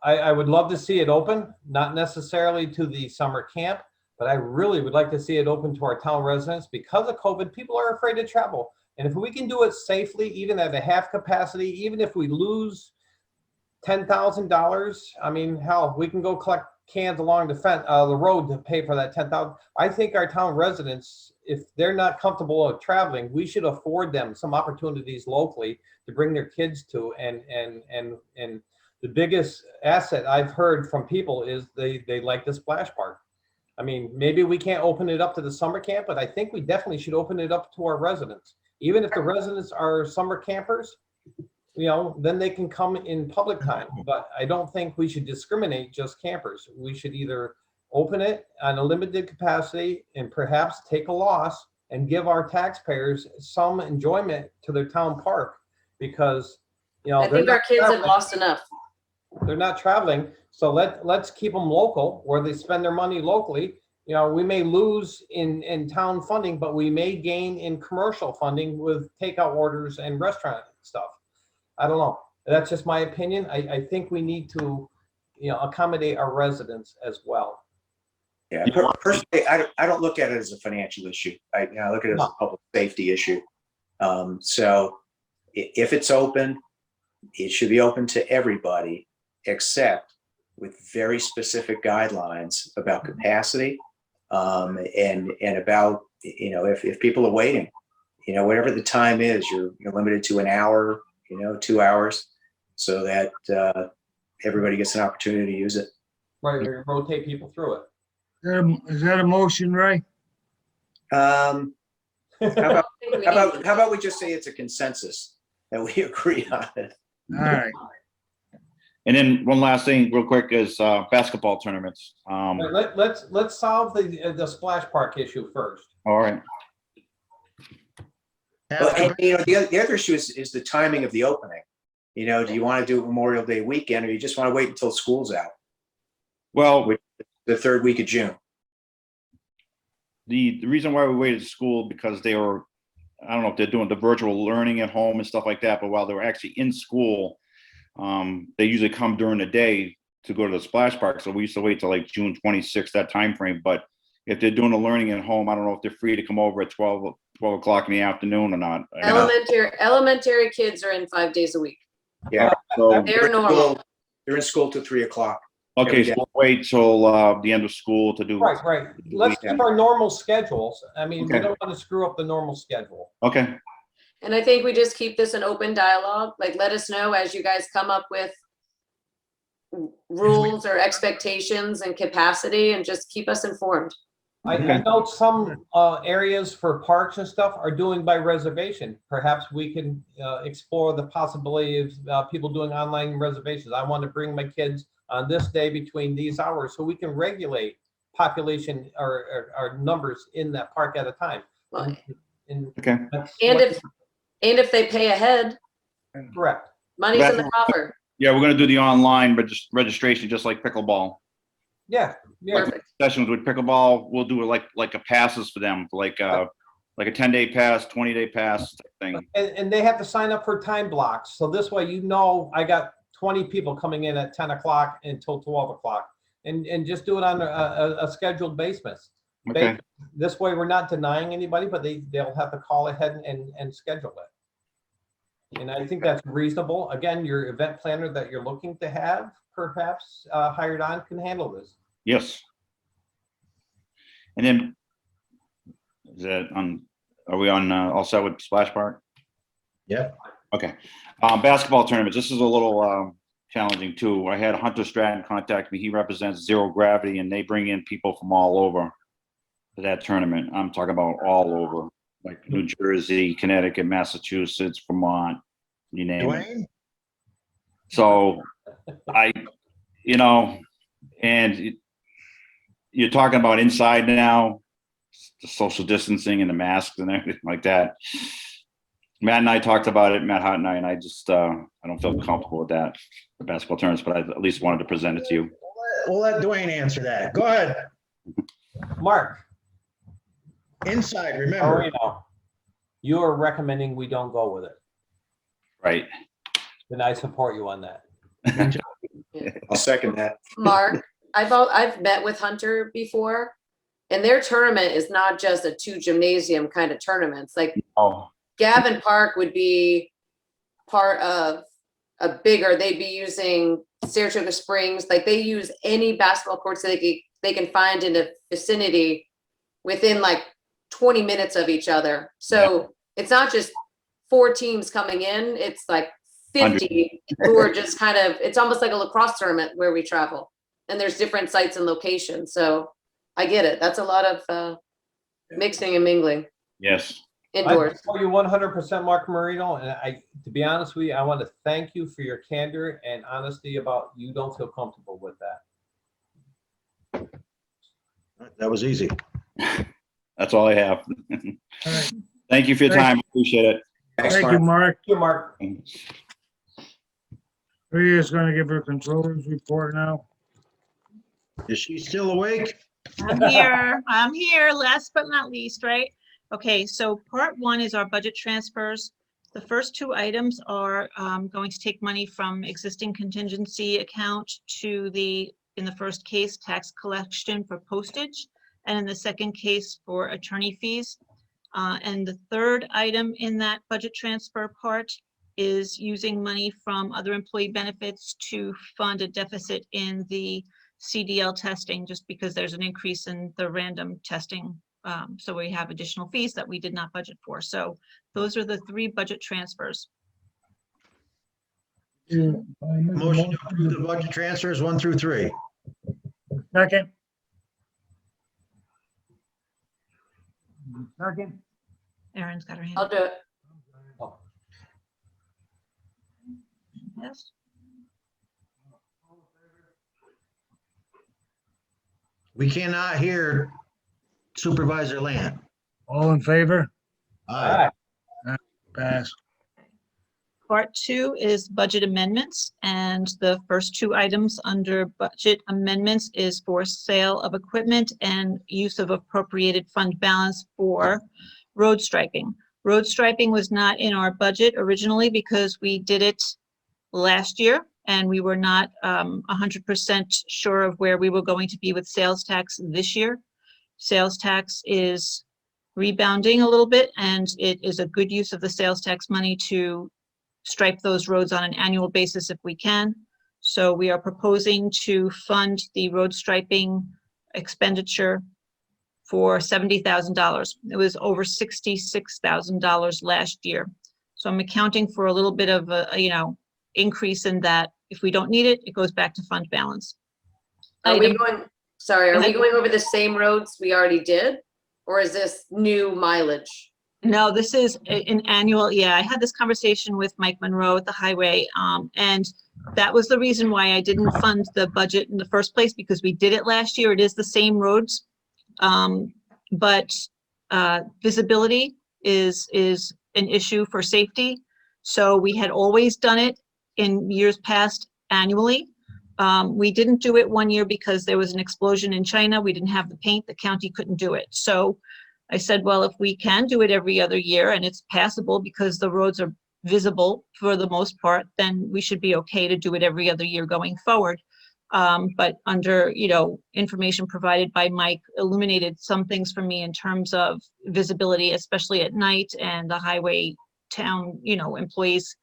I would love to see it open, not necessarily to the summer camp, but I really would like to see it open to our town residents. Because of COVID, people are afraid to travel. And if we can do it safely, even at a half capacity, even if we lose $10,000, I mean, hell, we can go collect cans along the road to pay for that $10,000. I think our town residents, if they're not comfortable with traveling, we should afford them some opportunities locally to bring their kids to. And the biggest asset I've heard from people is they like the splash park. I mean, maybe we can't open it up to the summer camp, but I think we definitely should open it up to our residents. Even if the residents are summer campers, then they can come in public time. But I don't think we should discriminate just campers. We should either open it on a limited capacity and perhaps take a loss and give our taxpayers some enjoyment to their town park, because I think our kids have lost enough. They're not traveling. So let's keep them local where they spend their money locally. You know, we may lose in town funding, but we may gain in commercial funding with takeout orders and restaurant stuff. I don't know. That's just my opinion. I think we need to, you know, accommodate our residents as well. Yeah, personally, I don't look at it as a financial issue. I look at it as a public safety issue. So if it's open, it should be open to everybody, except with very specific guidelines about capacity, and about, you know, if people are waiting, you know, whatever the time is, you're limited to an hour, you know, 2 hours, so that everybody gets an opportunity to use it. Right, or rotate people through it. Is that a motion, Ray? How about we just say it's a consensus that we agree on it? All right. And then one last thing real quick is basketball tournaments. Let's solve the splash park issue first. All right. Well, and, you know, the other issue is the timing of the opening. You know, do you want to do Memorial Day weekend, or you just want to wait until school's out? Well, The third week of June. the reason why we waited to school, because they were, I don't know if they're doing the virtual learning at home and stuff like that, but while they were actually in school, they usually come during the day to go to the splash park. So we used to wait till like June 26th, that time frame. But if they're doing the learning at home, I don't know if they're free to come over at 12 o'clock in the afternoon or not. Elementary kids are in 5 days a week. Yeah. So, They're normal. They're in school till 3 o'clock. okay, so we'll wait till the end of school to do. Right. Let's keep our normal schedules. I mean, we Okay. don't want to screw up the normal schedule. Okay. And I think we just keep this an open dialogue. Like, let us know as you guys come up with rules or expectations and capacity, and just keep us informed. I know some areas for parks and stuff are doing by reservation. Perhaps we can explore the possibility of people doing online reservations. I want to bring my kids on this day between these hours, so we can regulate population or numbers in that park at a time. Well, Okay. And if they pay ahead, Correct. money's in the coffer. Yeah, we're gonna do the online registration, just like pickleball. Yeah. Perfect. Sessions with pickleball, we'll do it like a passes for them, like a 10-day pass, 20-day pass type thing. And they have to sign up for time blocks. So this way, you know, I got 20 people coming in at 10 o'clock until 12 o'clock, and just do it on a scheduled basis. Okay. This way, we're not denying anybody, but they'll have to call ahead and schedule it. And I think that's reasonable. Again, your event planner that you're looking to have, perhaps hired on, can handle this. Yes. And then, is that on? Are we on all set with Splash Park? Yeah. Okay. Basketball tournaments. This is a little challenging too. I had Hunter Stratton contact me. He represents Zero Gravity, and they bring in people from all over to that tournament. I'm talking about all over, like New Jersey, Connecticut, Massachusetts, Vermont, you name it. Dwayne? So and you're talking about inside now, the social distancing and the masks and everything like that. Matt and I talked about it, Matt Hart and I just, I don't feel comfortable with that, the basketball tournaments, but I at least wanted to present it to you. We'll let Dwayne answer that. Go ahead. Mark, Inside, remember. you are recommending we don't go with it. Right. Then I support you on that. I'll second that. Mark, I've met with Hunter before, and their tournament is not just a 2 gymnasium kind of tournaments. Like, Oh, Gavin Park would be part of they'd be using Saratoga Springs. Like, they use any basketball courts that they can find in a vicinity within like 20 minutes of each other. So it's not just 4 teams coming in, it's like 50 who are just kind of, it's almost like a lacrosse tournament where we travel, and there's different sites and locations. So I get it. That's a lot of mixing and mingling yes. indoors. I support you 100%, Mark Marino. And to be honest with you, I want to thank you for your candor and honesty about you don't feel comfortable with that. That was easy. That's all I have. All right. Thank you for your time. Appreciate it. Thanks, Thank you, Mark. Thank you, Mark. Maria's gonna give her controller's report now. Is she still awake? I'm here, last but not least, right? Okay, so part one is our budget transfers. The first two items are going to take money from existing contingency account to in the first case, tax collection for postage, and in the second case for attorney fees. And the third item in that budget transfer part is using money from other employee benefits to fund a deficit in the CDL testing, just because there's an increase in the random testing. So we have additional fees that we did not budget for. So those are the three budget transfers. Motion to approve the budget transfers 1 through 3. Second. Second. Erin's got her hand. I'll do it. Yes. We cannot hear Supervisor Land. All in favor? Aye. Pass. Part two is budget amendments, and the first two items under budget amendments is for sale of equipment and use of appropriated fund balance for road striping. Road striping was not in our budget originally because we did it last year and we were not 100% sure of where we were going to be with sales tax this year. Sales tax is rebounding a little bit, and it is a good use of the sales tax money to stripe those roads on an annual basis if we can. So we are proposing to fund the road striping expenditure for $70,000. It was over $66,000 last year. So I'm accounting for a little bit of a increase in that. If we don't need it, it goes back to fund balance. Are we Item- going, sorry, are we going over the same roads we already did? Or is this new mileage? No, this is an annual, yeah, I had this conversation with Mike Monroe at the highway, and that was the reason why I didn't fund the budget in the first place, because we did it last year. It is the same roads. But visibility is an issue for safety. So we had always done it in years past annually. We didn't do it one year because there was an explosion in China. We didn't have the paint, the county couldn't do it. So I said, well, if we can do it every other year and it's passable because the roads are visible for the most part, then we should be okay to do it every other year going forward. But under, information provided by Mike illuminated some things for me in terms of visibility, especially at night, and the highway town, employees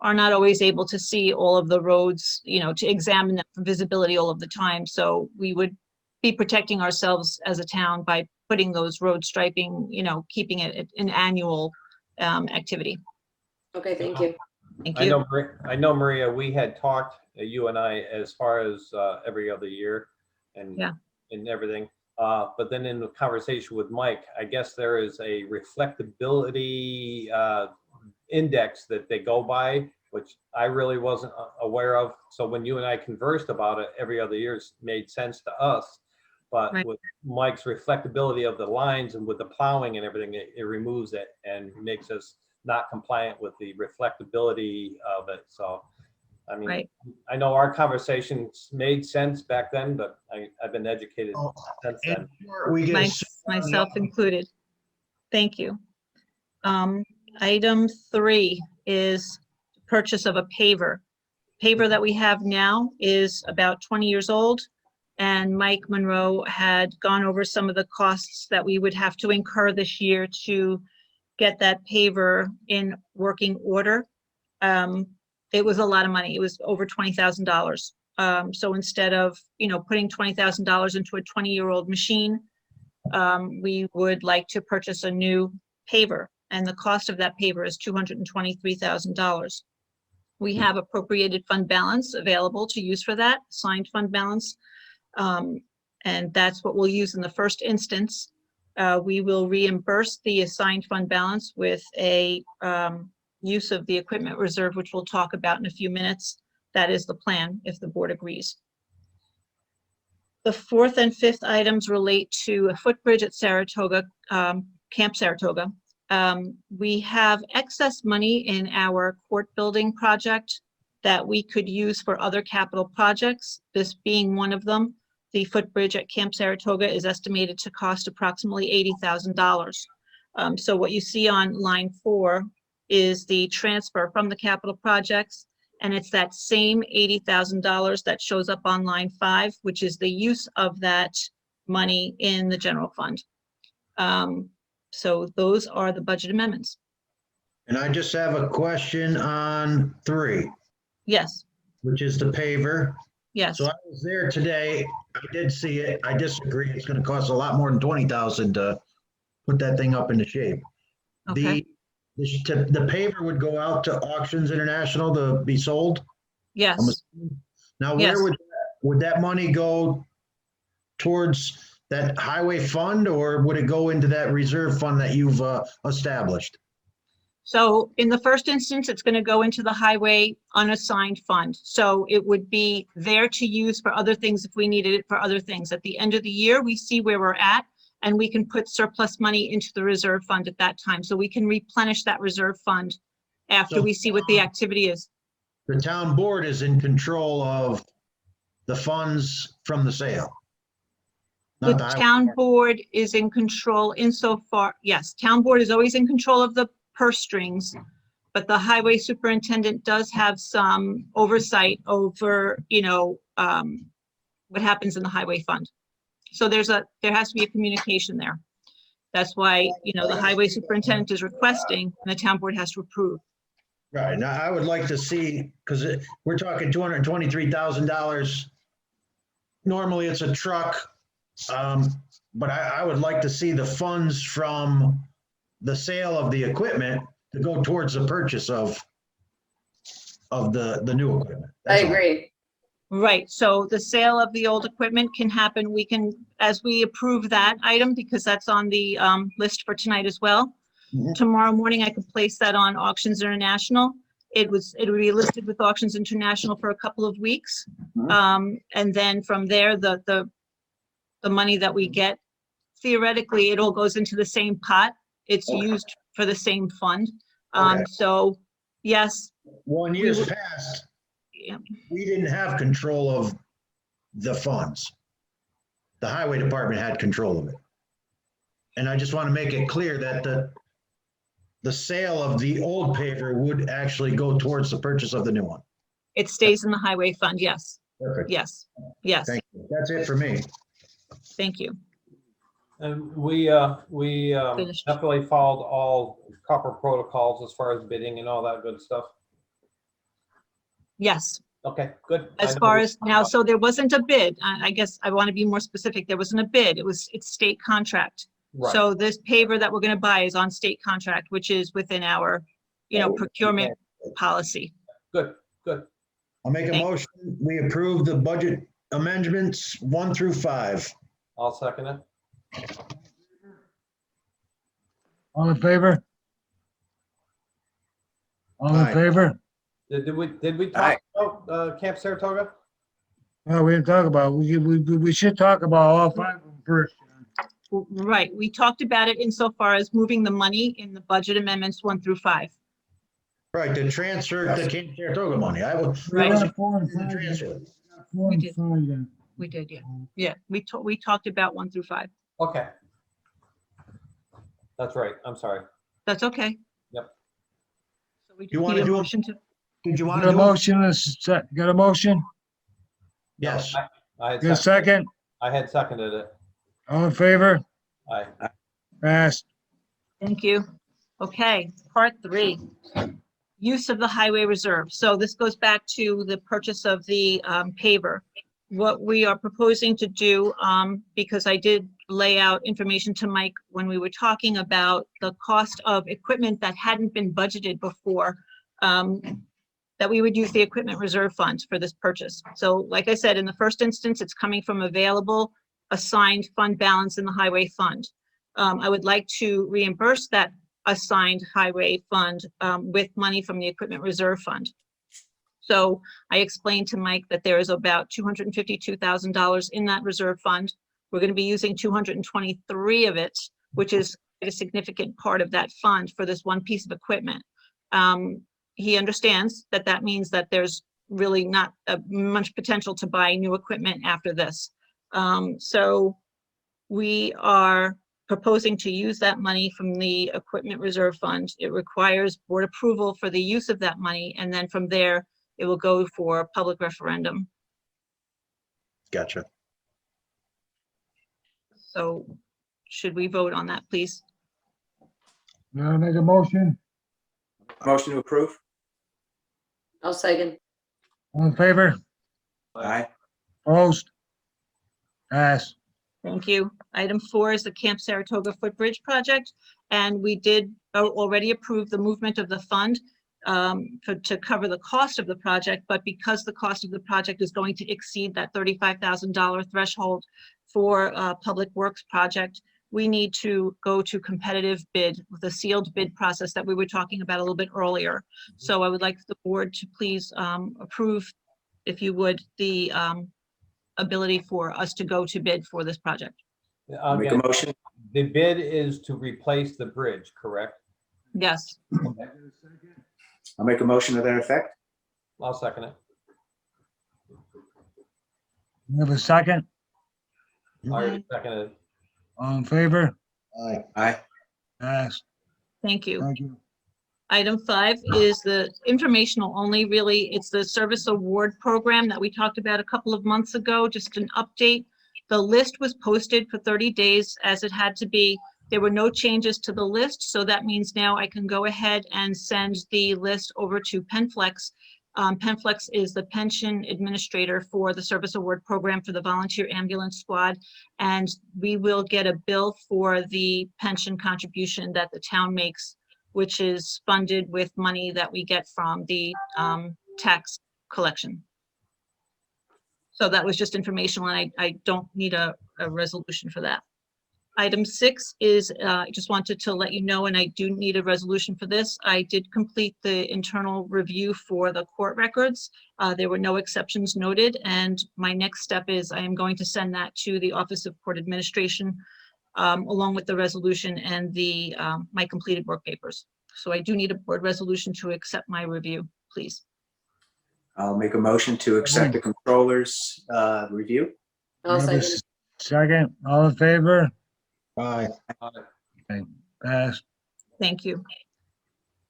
are not always able to see all of the roads, to examine them for visibility all of the time. So we would be protecting ourselves as a town by putting those road striping, keeping it an annual activity. Okay, thank you. Thank I you. know, Maria, we had talked, you and I, as far as every other year and everything. But then in the conversation with Mike, I guess there is a reflectability index that they go by, which I really wasn't aware of. So when you and I conversed about it, every other year made sense to us. But Right. with Mike's reflectability of the lines and with the plowing and everything, it removes it and makes us not compliant with the reflectability of it. So, I mean, Right. I know our conversations made sense back then, but I've been educated Oh, since then. And we get a Myself included. Thank you. Item 3 is purchase of a paver. Paver that we have now is about 20 years old. And Mike Monroe had gone over some of the costs that we would have to incur this year to get that paver in working order. It was a lot of money. It was over $20,000. So instead of, putting $20,000 into a 20-year-old machine, we would like to purchase a new paver. And the cost of that paver is $223,000. We have appropriated fund balance available to use for that, signed fund balance. And that's what we'll use in the first instance. We will reimburse the assigned fund balance with a use of the equipment reserve, which we'll talk about in a few minutes. That is the plan, if the board agrees. The fourth and fifth items relate to a footbridge at Saratoga, Camp Saratoga. We have excess money in our court building project that we could use for other capital projects, this being one of them. The footbridge at Camp Saratoga is estimated to cost approximately $80,000. So what you see on line 4 is the transfer from the capital projects, and it's that same $80,000 that shows up on line 5, which is the use of that money in the general fund. So those are the budget amendments. And I just have a question on 3, Yes, which is the paver. yes. So I was there today. I did see it. I disagree. It's gonna cost a lot more than 20,000 to put that thing up into shape. Okay. The paver would go out to Auctions International to be sold? Yes. I'm assuming. Now, Yes. where would that money go towards that highway fund, or would it go into that reserve fund that you've established? So in the first instance, it's going to go into the highway unassigned fund. So it would be there to use for other things if we needed it for other things. At the end of the year, we see where we're at, and we can put surplus money into the reserve fund at that time. So we can replenish that reserve fund after So- we see what the activity is. The town board is in control of the funds from the sale. The Not the highway town department. board is in control insofar, yes, town board is always in control of the purse strings, but the highway superintendent does have some oversight over, what happens in the highway fund. So there has to be a communication there. That's why, the highway superintendent is requesting and the town board has to approve. Right, now I would like to see, because we're talking $223,000. Normally it's a truck, but I would like to see the funds from the sale of the equipment to go towards the purchase of the new equipment. I That's all. agree. Right, so the sale of the old equipment can happen, as we approve that item, because that's on the list for tonight as well. Mhm. Tomorrow morning, I could place that on Auctions International. It would be listed with Auctions International for a couple of weeks. And then from there, the money that we get, theoretically, it all goes into the same pot. It's Okay. used for the same fund. Okay. So, yes, Well, in years would- past, yeah, we didn't have control of the funds. The highway department had control of it. And I just want to make it clear that the sale of the old paver would actually go towards the purchase of the new one. it stays in the highway fund, yes, Perfect. yes, yes, Thank you. That's it for me. thank you. And we Finished. definitely followed all copper protocols as far as bidding and all that good stuff. Yes, Okay, good. as I know far we- as now, so there wasn't a bid. I guess I want to be more specific. There wasn't a bid. It's state contract. Right. So this paver that we're going to buy is on state contract, which is within our, procurement policy. Good, good. I'll make a Thank- motion. We approve the budget amendments 1 through 5. I'll second it. All in favor? All in Aye. favor? Did we talk about Camp Saratoga? No, we didn't talk about, we should talk about all 5 of them first. Right, we talked about it insofar as moving the money in the budget amendments 1 through 5. Right, to transfer the Camp Saratoga money. I would. Right. We're on 4 and 5 Transfer. yet. 4 and did. 5 yet. We did, yeah. Yeah, we talked about 1 through 5. Okay. That's right. I'm sorry. That's okay. Yep. So we You just wanna need a do 'em? motion to, Did you want Got to a do it? motion, got a motion? Yes. I had Got a seconded, second? I had seconded it. All in favor? Aye. Passed. thank you. Okay, part 3, use of the highway reserve. So this goes back to the purchase of the paver. What we are proposing to do, because I did lay out information to Mike when we were talking about the cost of equipment that hadn't been budgeted before, that we would use the equipment reserve funds for this purchase. So like I said, in the first instance, it's coming from available assigned fund balance in the highway fund. I would like to reimburse that assigned highway fund with money from the equipment reserve fund. So I explained to Mike that there is about $252,000 in that reserve fund. We're going to be using 223 of it, which is a significant part of that fund for this one piece of equipment. He understands that that means that there's really not much potential to buy new equipment after this. So we are proposing to use that money from the Equipment Reserve Fund. It requires board approval for the use of that money, and then from there, it will go for public referendum. Gotcha. So should we vote on that, please? You wanna make a motion? Motion to approve? I'll second. All in favor? Aye. Opposed? Pass. Thank you. Item 4 is the Camp Saratoga Footbridge project, and we did already approve the movement of the fund to cover the cost of the project, but because the cost of the project is going to exceed that $35,000 threshold for a public works project, we need to go to competitive bid with a sealed bid process that we were talking about a little bit earlier. So I would like the board to please approve, if you would, the ability for us to go to bid for this project. Make a Again, motion? the bid is to replace the bridge, correct? Yes. I'll make a motion to that effect. I'll second it. You have a second? I already seconded it. All in favor? Aye. Aye. Pass. Thank you. Thank you. Item 5 is the informational only, really. It's the service award program that we talked about a couple of months ago, just an update. The list was posted for 30 days as it had to be. There were no changes to the list, so that means now I can go ahead and send the list over to Penflex. Penflex is the pension administrator for the service award program for the volunteer ambulance squad, and we will get a bill for the pension contribution that the town makes, which is funded with money that we get from the tax collection. So that was just informational, and I don't need a resolution for that. Item 6 is, I just wanted to let you know, and I do need a resolution for this. I did complete the internal review for the court records. There were no exceptions noted, and my next step is I am going to send that to the Office of Court Administration along with the resolution and the my completed work papers. So I do need a board resolution to accept my review, please. I'll make a motion to accept the controller's review. I'll You have a second. Second, all in favor? Aye. Pass. Thank you.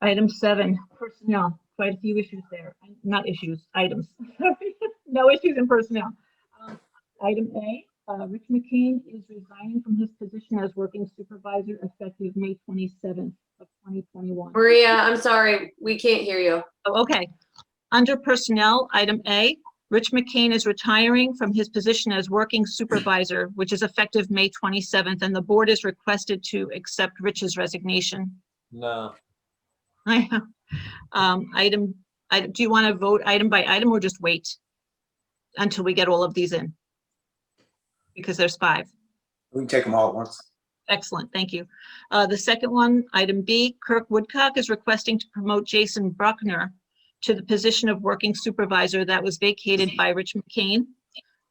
Item 7, personnel, quite a few issues there, not issues, items. No issues in personnel. Item A, Rich McCain is resigning from his position as working supervisor effective May 27th of 2021. Maria, I'm sorry, we can't hear you. Oh, okay. Under personnel, item A, Rich McCain is retiring from his position as working supervisor, which is effective May 27th, and the board is requested to accept Rich's resignation. No. Item, do you want to vote item by item or just wait until we get all of these in? Because there's 5. We can take them all at once. Excellent, thank you. The second one, item B, Kirk Woodcock is requesting to promote Jason Bruckner to the position of working supervisor that was vacated by Rich McCain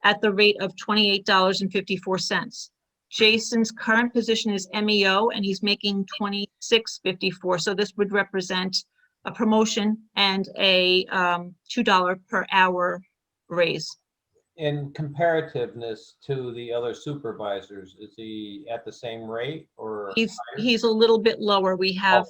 at the rate of $28.54. Jason's current position is MEO and he's making $26.54. So this would represent a promotion and a $2 per hour raise. In comparativeness to the other supervisors, is he at the same rate or? He's a little bit lower. We have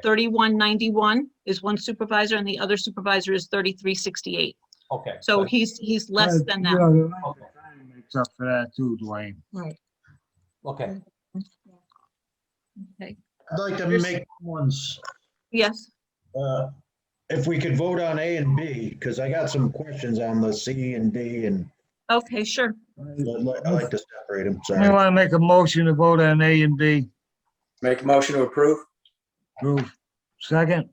31.91 is one supervisor and the other supervisor is 33.68. Okay. So good. he's less than You that. know, the time makes up for that too, Dwayne. Right. Okay. Okay. I'd like to make ones, Yes. if we could vote on A and B, because I got some questions on the C and D, and Okay, sure. I like to separate them, I sorry. want to make a motion to vote on A and B. Make a motion to approve. Approve. Second,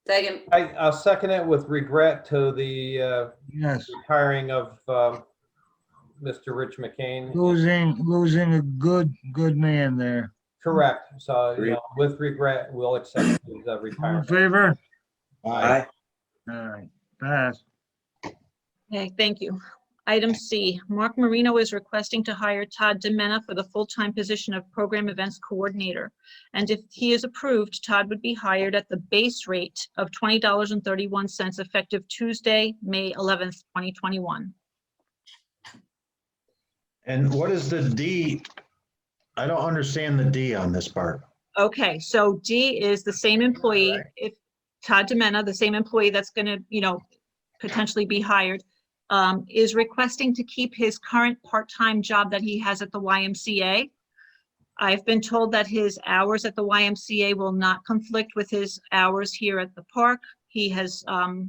Second. I'll second it with regret to the yes. retiring of Mr. Rich McCain. Losing a good man there. Correct. So, you know, with regret, we'll accept his All in retirement. favor? Aye. All right, pass. Okay, thank you. Item C, Mark Marino is requesting to hire Todd DeMena for the full-time position of Program Events Coordinator. And if he is approved, Todd would be hired at the base rate of $20.31 effective Tuesday, May 11th, 2021. And what is the D? I don't understand the D on this part. Okay, so D is the same employee, if Todd DeMena, the same employee that's gonna, potentially be hired, is requesting to keep his current part-time job that he has at the YMCA. I've been told that his hours at the YMCA will not conflict with his hours here at the park. He has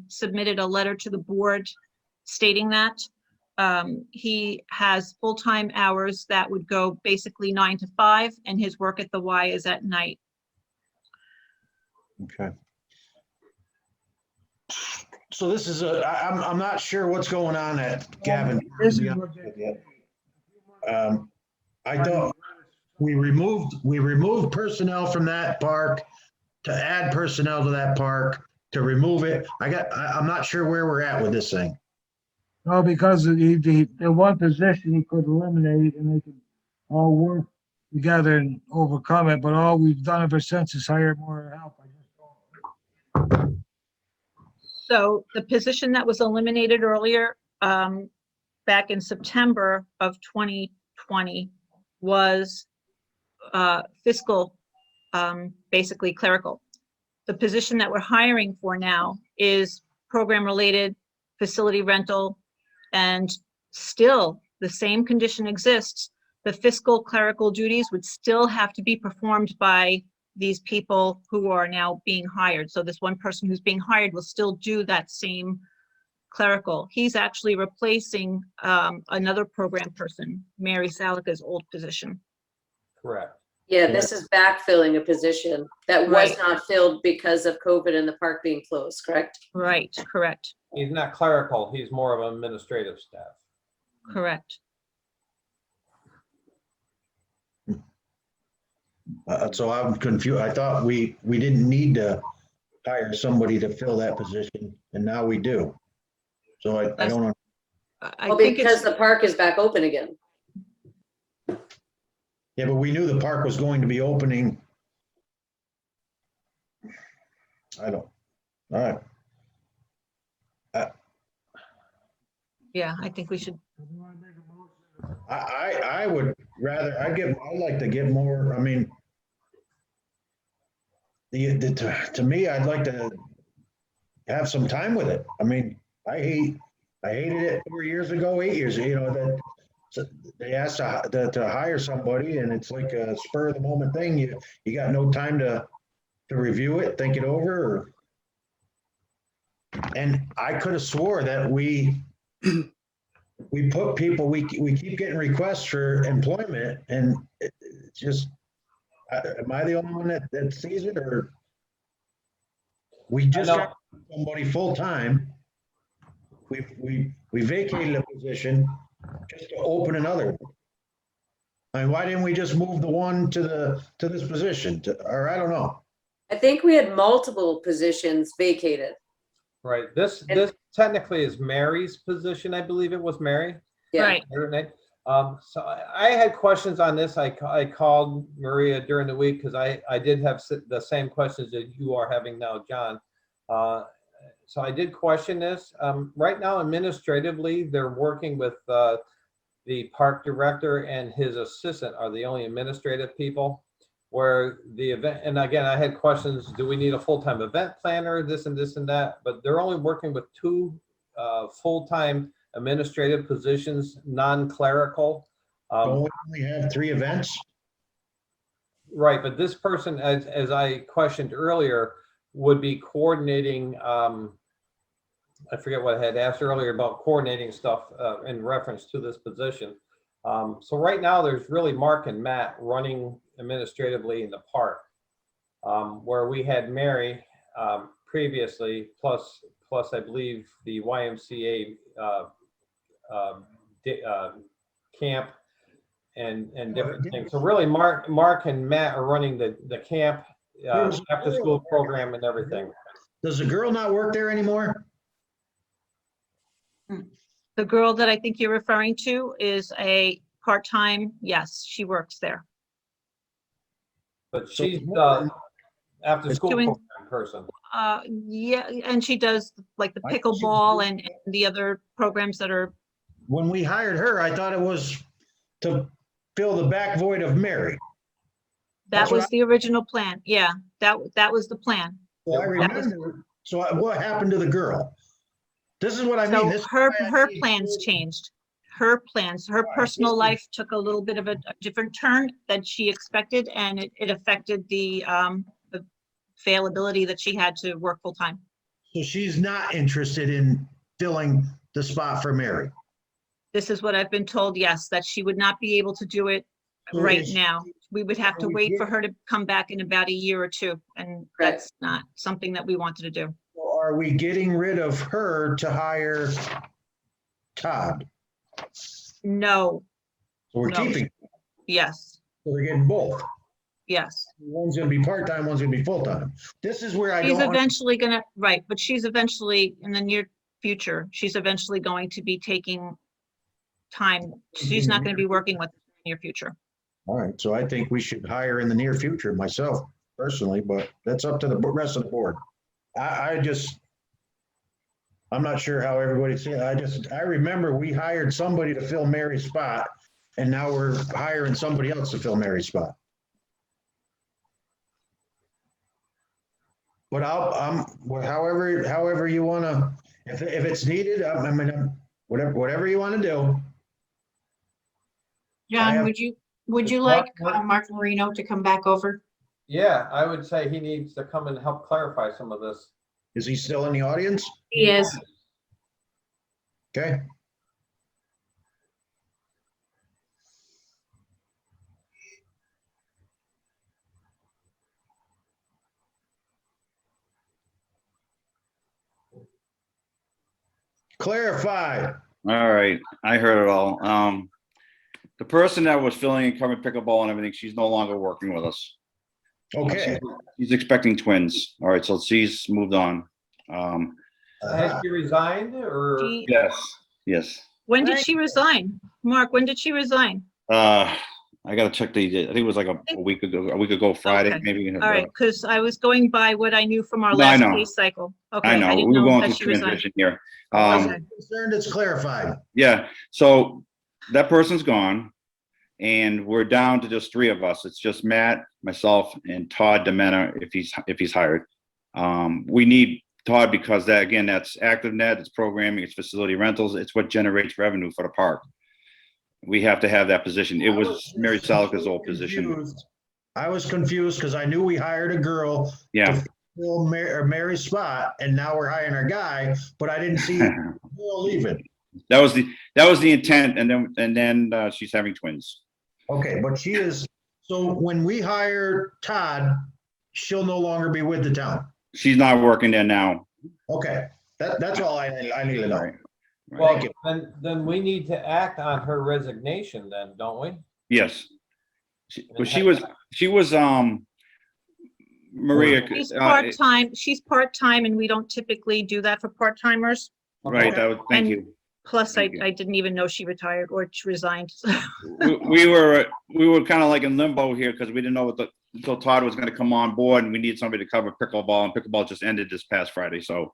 submitted a letter to the board stating that. He has full-time hours that would go basically 9 to 5, and his work at the Y is at night. Okay. So this is I'm not sure what's going on at Gavin. This is what they- I thought we removed personnel from that park to add personnel to that park, to remove it. I'm not sure where we're at with this thing. No, because the one position he could eliminate and they could all work together and overcome it, but all we've done ever since is hire more help. I just don't. So the position that was eliminated earlier, back in September of 2020, was fiscal, basically clerical. The position that we're hiring for now is program-related, facility rental, and still the same condition exists. The fiscal clerical duties would still have to be performed by these people who are now being hired. So this one person who's being hired will still do that same clerical. He's actually replacing another program person, Mary Salika's old position. Correct. Yeah, this is backfilling a position that was Right. not filled because of COVID and the park being closed, correct? Right, correct, He's not clerical, he's more of administrative staff. correct. So I'm confused. I thought we didn't need to hire somebody to fill that position, and now we do. So I don't know. I Well, think because it's, the park is back open again. Yeah, but we knew the park was going to be opening. All right. yeah, I think we should, I would rather, I'd like to get more, I mean, to me, I'd like to have some time with it. I mean, I hated it 4 years ago, 8 years, that so they asked to hire somebody and it's like a spur of the moment thing. You got no time to review it, think it over. And I could have swore that we put people, we keep getting requests for employment and it's just, am I the only one that sees it, or we just got somebody full-time? We vacated a position just to open another. I mean, why didn't we just move the one to this position or I don't know. I think we had multiple positions vacated. Right, this technically is Mary's position, I believe it was Mary. Yeah. right. Her name. So I had questions on this. I called Maria during the week because I did have the same questions that you are having now, John. So I did question this. Right now, administratively, they're working with the park director and his assistant are the only administrative people. Where the event, and again, I had questions, do we need a full-time event planner, this and this and that, but they're only working with 2 full-time administrative positions, non-clerical. Don't we only have 3 events? Right, but this person, as I questioned earlier, would be coordinating, I forget what I had asked earlier about coordinating stuff in reference to this position. So right now, there's really Mark and Matt running administratively in the park, where we had Mary previously, plus I believe the YMCA camp and different things. So really, Mark and Matt are running the camp, after school program and everything. Does the girl not work there anymore? The girl that I think you're referring to is a part-time, yes, she works there. But she's after school Doing- program person. Yeah, and she does like the I think she- pickleball and the other programs that are, When we hired her, I thought it was to fill the back void of Mary. that That's what was the original plan. Yeah, that was the plan. So I That was- remember, what happened to the girl? This is what I mean. So This is her, why I her need- plans changed. Her plans, her personal life took a little bit of a different turn than she expected, and it affected the availability that she had to work full-time. So she's not interested in filling the spot for Mary. This is what I've been told, yes, that she would not be able to do it So right is- now. We would have to Are we wait for good? her to come back in about a year or two, and Right. that's not something that we wanted to do. So are we getting rid of her to hire Todd? No, So we're No. keeping, yes, so we're getting both. yes. One's gonna be part-time, one's gonna be full-time. This is where I She's don't, eventually gonna, right, but she's eventually, in the near future, she's eventually going to be taking time. She's not gonna be working with us in the near future. all right, so I think we should hire in the near future myself personally, but that's up to the rest of the board. I'm not sure how everybody's saying, I remember we hired somebody to fill Mary's spot, and now we're hiring somebody else to fill Mary's spot. But however you wanna, if it's needed, I mean, whatever you wanna do. I John, have- would you like Mark Marino to come back over? Yeah, I would say he needs to come and help clarify some of this. Is he still in the audience? He is. Okay. Clarify. All right, I heard it all. The person that was filling and covering pickleball and everything, she's no longer working with us. Okay. She's expecting twins. All right, so she's moved on. Has she resigned or? She- Yes. When did she resign? Mark, when did she resign? I gotta check I think it was like a week ago Friday, Okay. maybe. All right, because I was going by what I knew from our No, I last know. pay cycle. Okay, I know, didn't we were going that through she resigned. transition here. Okay. Concerned it's clarified. Yeah, so that person's gone and we're down to just three of us. It's just Matt, myself, and Todd Demena if he's hired. We need Todd because that's ActiveNet, it's programming, it's facility rentals, it's what generates revenue for the park. We have to have that position. It was Mary Salica's old position. I was confused because I knew we hired a girl Yeah. to fill Mary's spot, and now we're hiring our guy, but I didn't see her leaving. That was the intent, and then she's having twins. Okay, but she is, so when we hire Todd, she'll no longer be with the town. She's not working there now. Okay, that's all I need to know. Right. Well, Thank you. then we need to act on her resignation then, don't we? Yes. She was Maria. She's part-time, and we don't typically do that for part-timers. Right, thank And you. Plus, I Thank you. didn't even know she retired or she resigned. We were kind of like in limbo here because we didn't know until Todd was gonna come on board and we need somebody to cover pickleball, and pickleball just ended this past Friday, so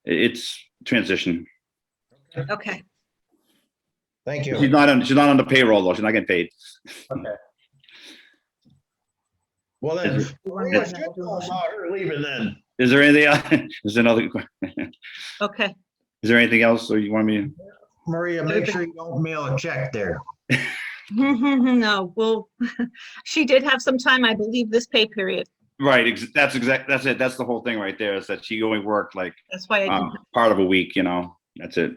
it's transition. Okay, Thank you. She's not on the payroll though, she's not getting paid. Okay. Well, then, Is Maria should know about her leaving then. Is there anything else? Is okay. there anything else, or you want me? Maria, make sure you don't mail a check there. No, well, she did have some time, I believe, this pay period. Right, that's it, that's the whole thing right there, is that she only worked like That's why I didn't. part of a week, that's it.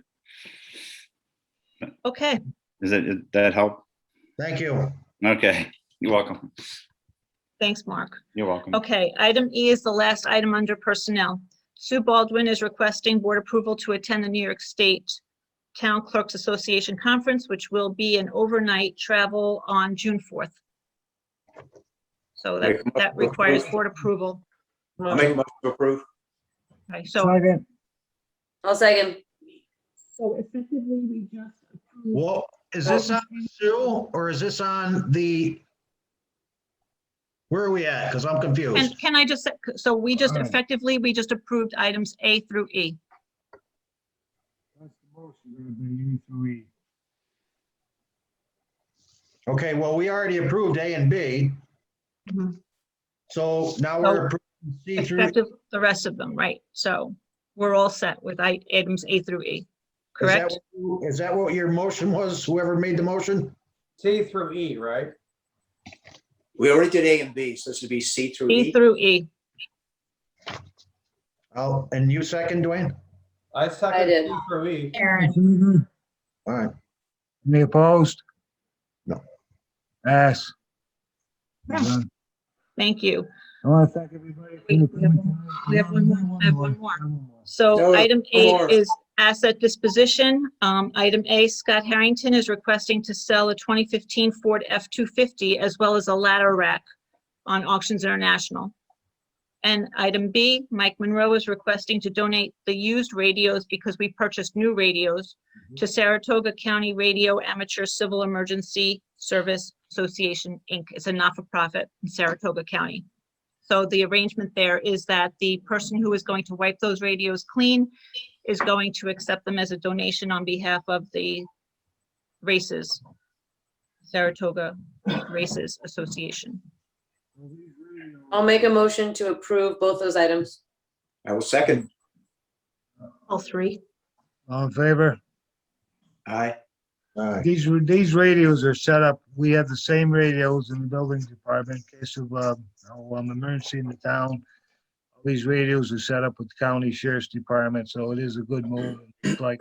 Okay, Did that help? Thank you. Okay, you're welcome. thanks, Mark. You're welcome. Okay, item E is the last item under personnel. Sue Baldwin is requesting board approval to attend the New York State Town Clerks Association Conference, which will be an overnight travel on June 4th. So that requires board approval. I'll make a motion to approve. Okay, so Second. I'll second. So effectively, we just approved. Well, is this on Sue or is this on the? Where are we at? Because I'm confused. And can I just, say- so we just All right. effectively, we just approved items A through E. That's the motion, gonna be E through E. Okay, well, we already approved A and B. Mhm. So now we're approving C through. Effective, the rest of them, right? So we're all set with items A through E, correct? Is that what your motion was? Whoever made the motion? C through E, right? We already did A and B, so this would be C through E E. through E. Oh, and you second, Dwayne? I second did. C through E. Aaron, All right. Any opposed? No. Pass. No. Done. Thank you. I want to thank everybody. for Wait, your we have one more. I have one more. So No, item no 8 more. is asset disposition. Item A, Scott Harrington is requesting to sell a 2015 Ford F-250 as well as a ladder rack on Auctions International. And item B, Mike Monroe is requesting to donate the used radios because we purchased new radios to Saratoga County Radio Amateur Civil Emergency Service Association, Inc. It's a not-for-profit in Saratoga County. So the arrangement there is that the person who is going to wipe those radios clean is going to accept them as a donation on behalf of the races, Saratoga Races Association. I'll make a motion to approve both those items. I will second. All three. All in favor? Aye. All right. These radios are set up, we have the same radios in the building department in case of, emergency in the town. All these radios are set up with the county sheriff's department, so it is a good move. It's like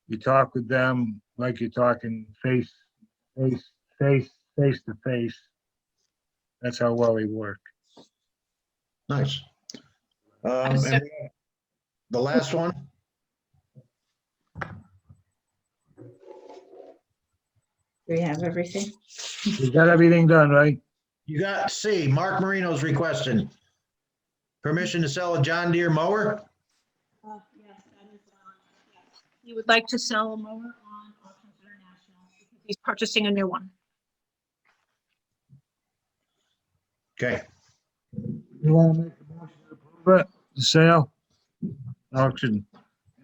you talk with them like you're talking face to face. That's how well they work. Nice. I'm sorry. And the last one? do we have everything? You got everything done, right? You got C, Mark Marino's requesting permission to sell a John Deere mower. He would like to sell a mower on Auctions International because he's purchasing a new one. Okay, You want to make a motion to approve it, the sale? Auction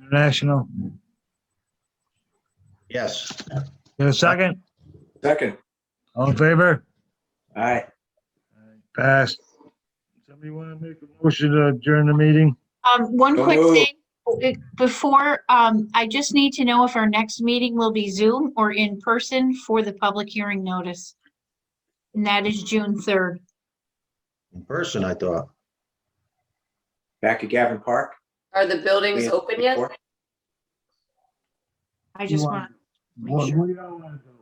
International. yes. Get a second? Second. All in favor? Aye. Passed. Somebody want to make a motion to adjourn the meeting? One So quick moved. thing, before, I just need to know if our next meeting will be Zoom or in person for the public hearing notice. And that is June 3rd. In person, I thought. Back at Gavin Park. Are the buildings open yet? I just want, What do y'all want to do?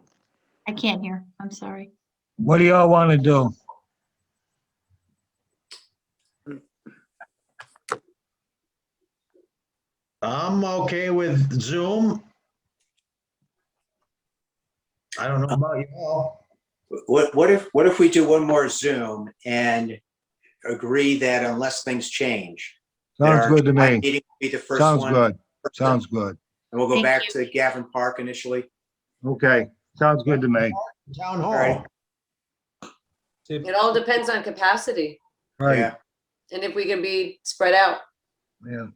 I can't hear, I'm sorry. What do y'all want to do? I'm okay with Zoom. I don't know about you all. What if we do one more Zoom and agree that unless things change? that Sounds our good to July me. meeting will be the first Sounds one, good. Sounds good. And we'll go Thank back you. to Gavin Park initially. Okay, sounds good to me. Town All right. hall. It all depends on capacity Right, Yeah. and if we can be spread out, yeah.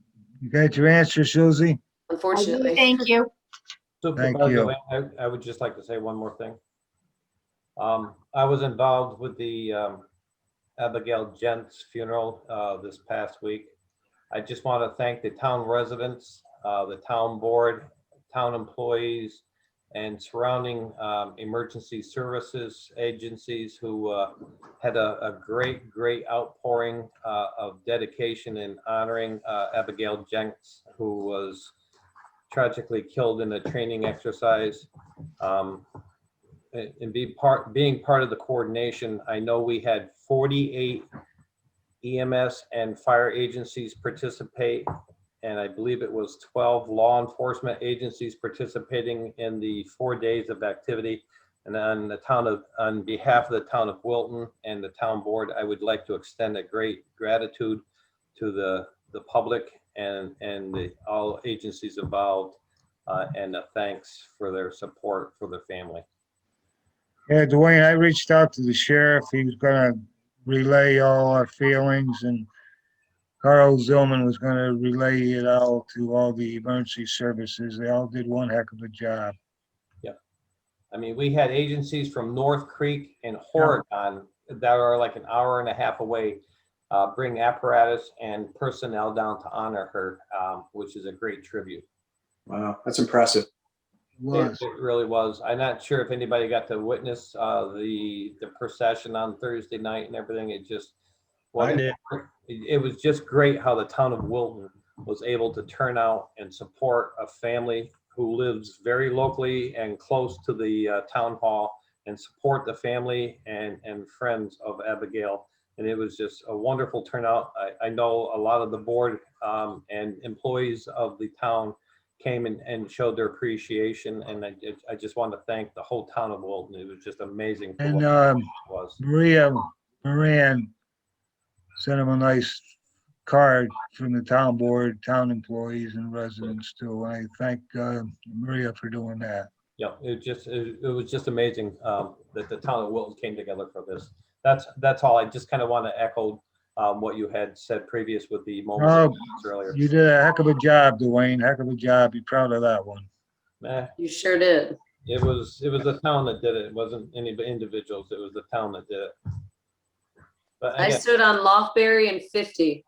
You got your answer, Susie? unfortunately. Thank you. you. I would just like to say one more thing. I was involved with the Abigail Gent's funeral this past week. I just want to thank the town residents, the town board, town employees, and surrounding emergency services agencies who had a great outpouring of dedication in honoring Abigail Jenks, who was tragically killed in a training exercise. And being part of the coordination, I know we had 48 EMS and fire agencies participate, and I believe it was 12 law enforcement agencies participating in the 4 days of activity. And on behalf of the town of Wilton and the town board, I would like to extend a great gratitude to the public and all agencies involved and a thanks for their support for the family. Yeah, Dwayne, I reached out to the sheriff. He was gonna relay all our feelings, and Carl Zillman was gonna relay it all to all the emergency services. They all did one heck of a job. I mean, we had agencies from North Creek and Oregon that are like an hour and a half away, bring apparatus and personnel down to honor her, which is a great tribute. Wow, that's impressive. It was. It really was. I'm not sure if anybody got to witness the procession on Thursday night and everything. It just, I did. it was just great how the town of Wilton was able to turn out and support a family who lives very locally and close to the town hall, and support the family and friends of Abigail. And it was just a wonderful turnout. I know a lot of the board and employees of the town came and showed their appreciation. And I just want to thank the whole town of Wilton. It was just amazing. for And what it was. Maria Moran sent him a nice card from the town board, town employees and residents too. I thank Maria for doing that. Yeah, it was just amazing that the town of Wilton came together for this. That's all. I just kind of want to echo what you had said previous with the moment Oh, earlier. You did a heck of a job, Dwayne. Heck of a job. Be proud of that one. You sure did. It was the town that did it. It wasn't any individuals. It was the town that did it. But I again, stood on Lochberry and 50,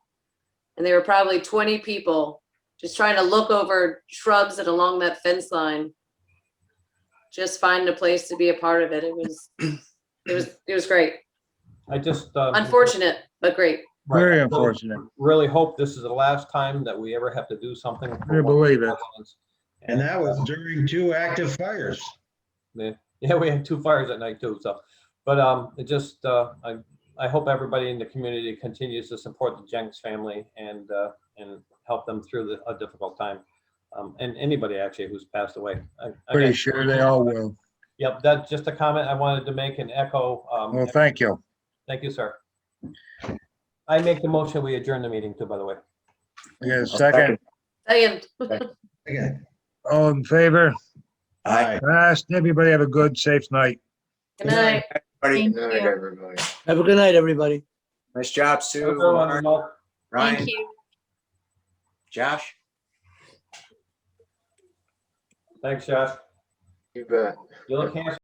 and there were probably 20 people just trying to look over shrubs and along that fence line. Just find a place to be a part of it. It was great. I just Unfortunate, but great. Very unfortunate. really hope this is the last time that we ever have to do something. for I believe it. residents. And that was during 2 active fires. Yeah, we had 2 fires at night too. So, but it just I hope everybody in the community continues to support the Jenks family and help them through a difficult time. And anybody actually who's passed away. Pretty Again, sure they all will. Yep, that's just a comment I wanted to make and echo. Well, thank you. Thank you, sir. I make the motion, we adjourn the meeting too, by the way. I got a second. Second. Okay. All in favor? Aye. Last, everybody have a good, safe night. Good night. Everybody, Thank Good night, you. everybody. Have a good night, everybody. nice job, Sue, Everyone, Mark, Mark. Ryan, Thank you. Josh. Thanks, Josh. You bet. You look handsome.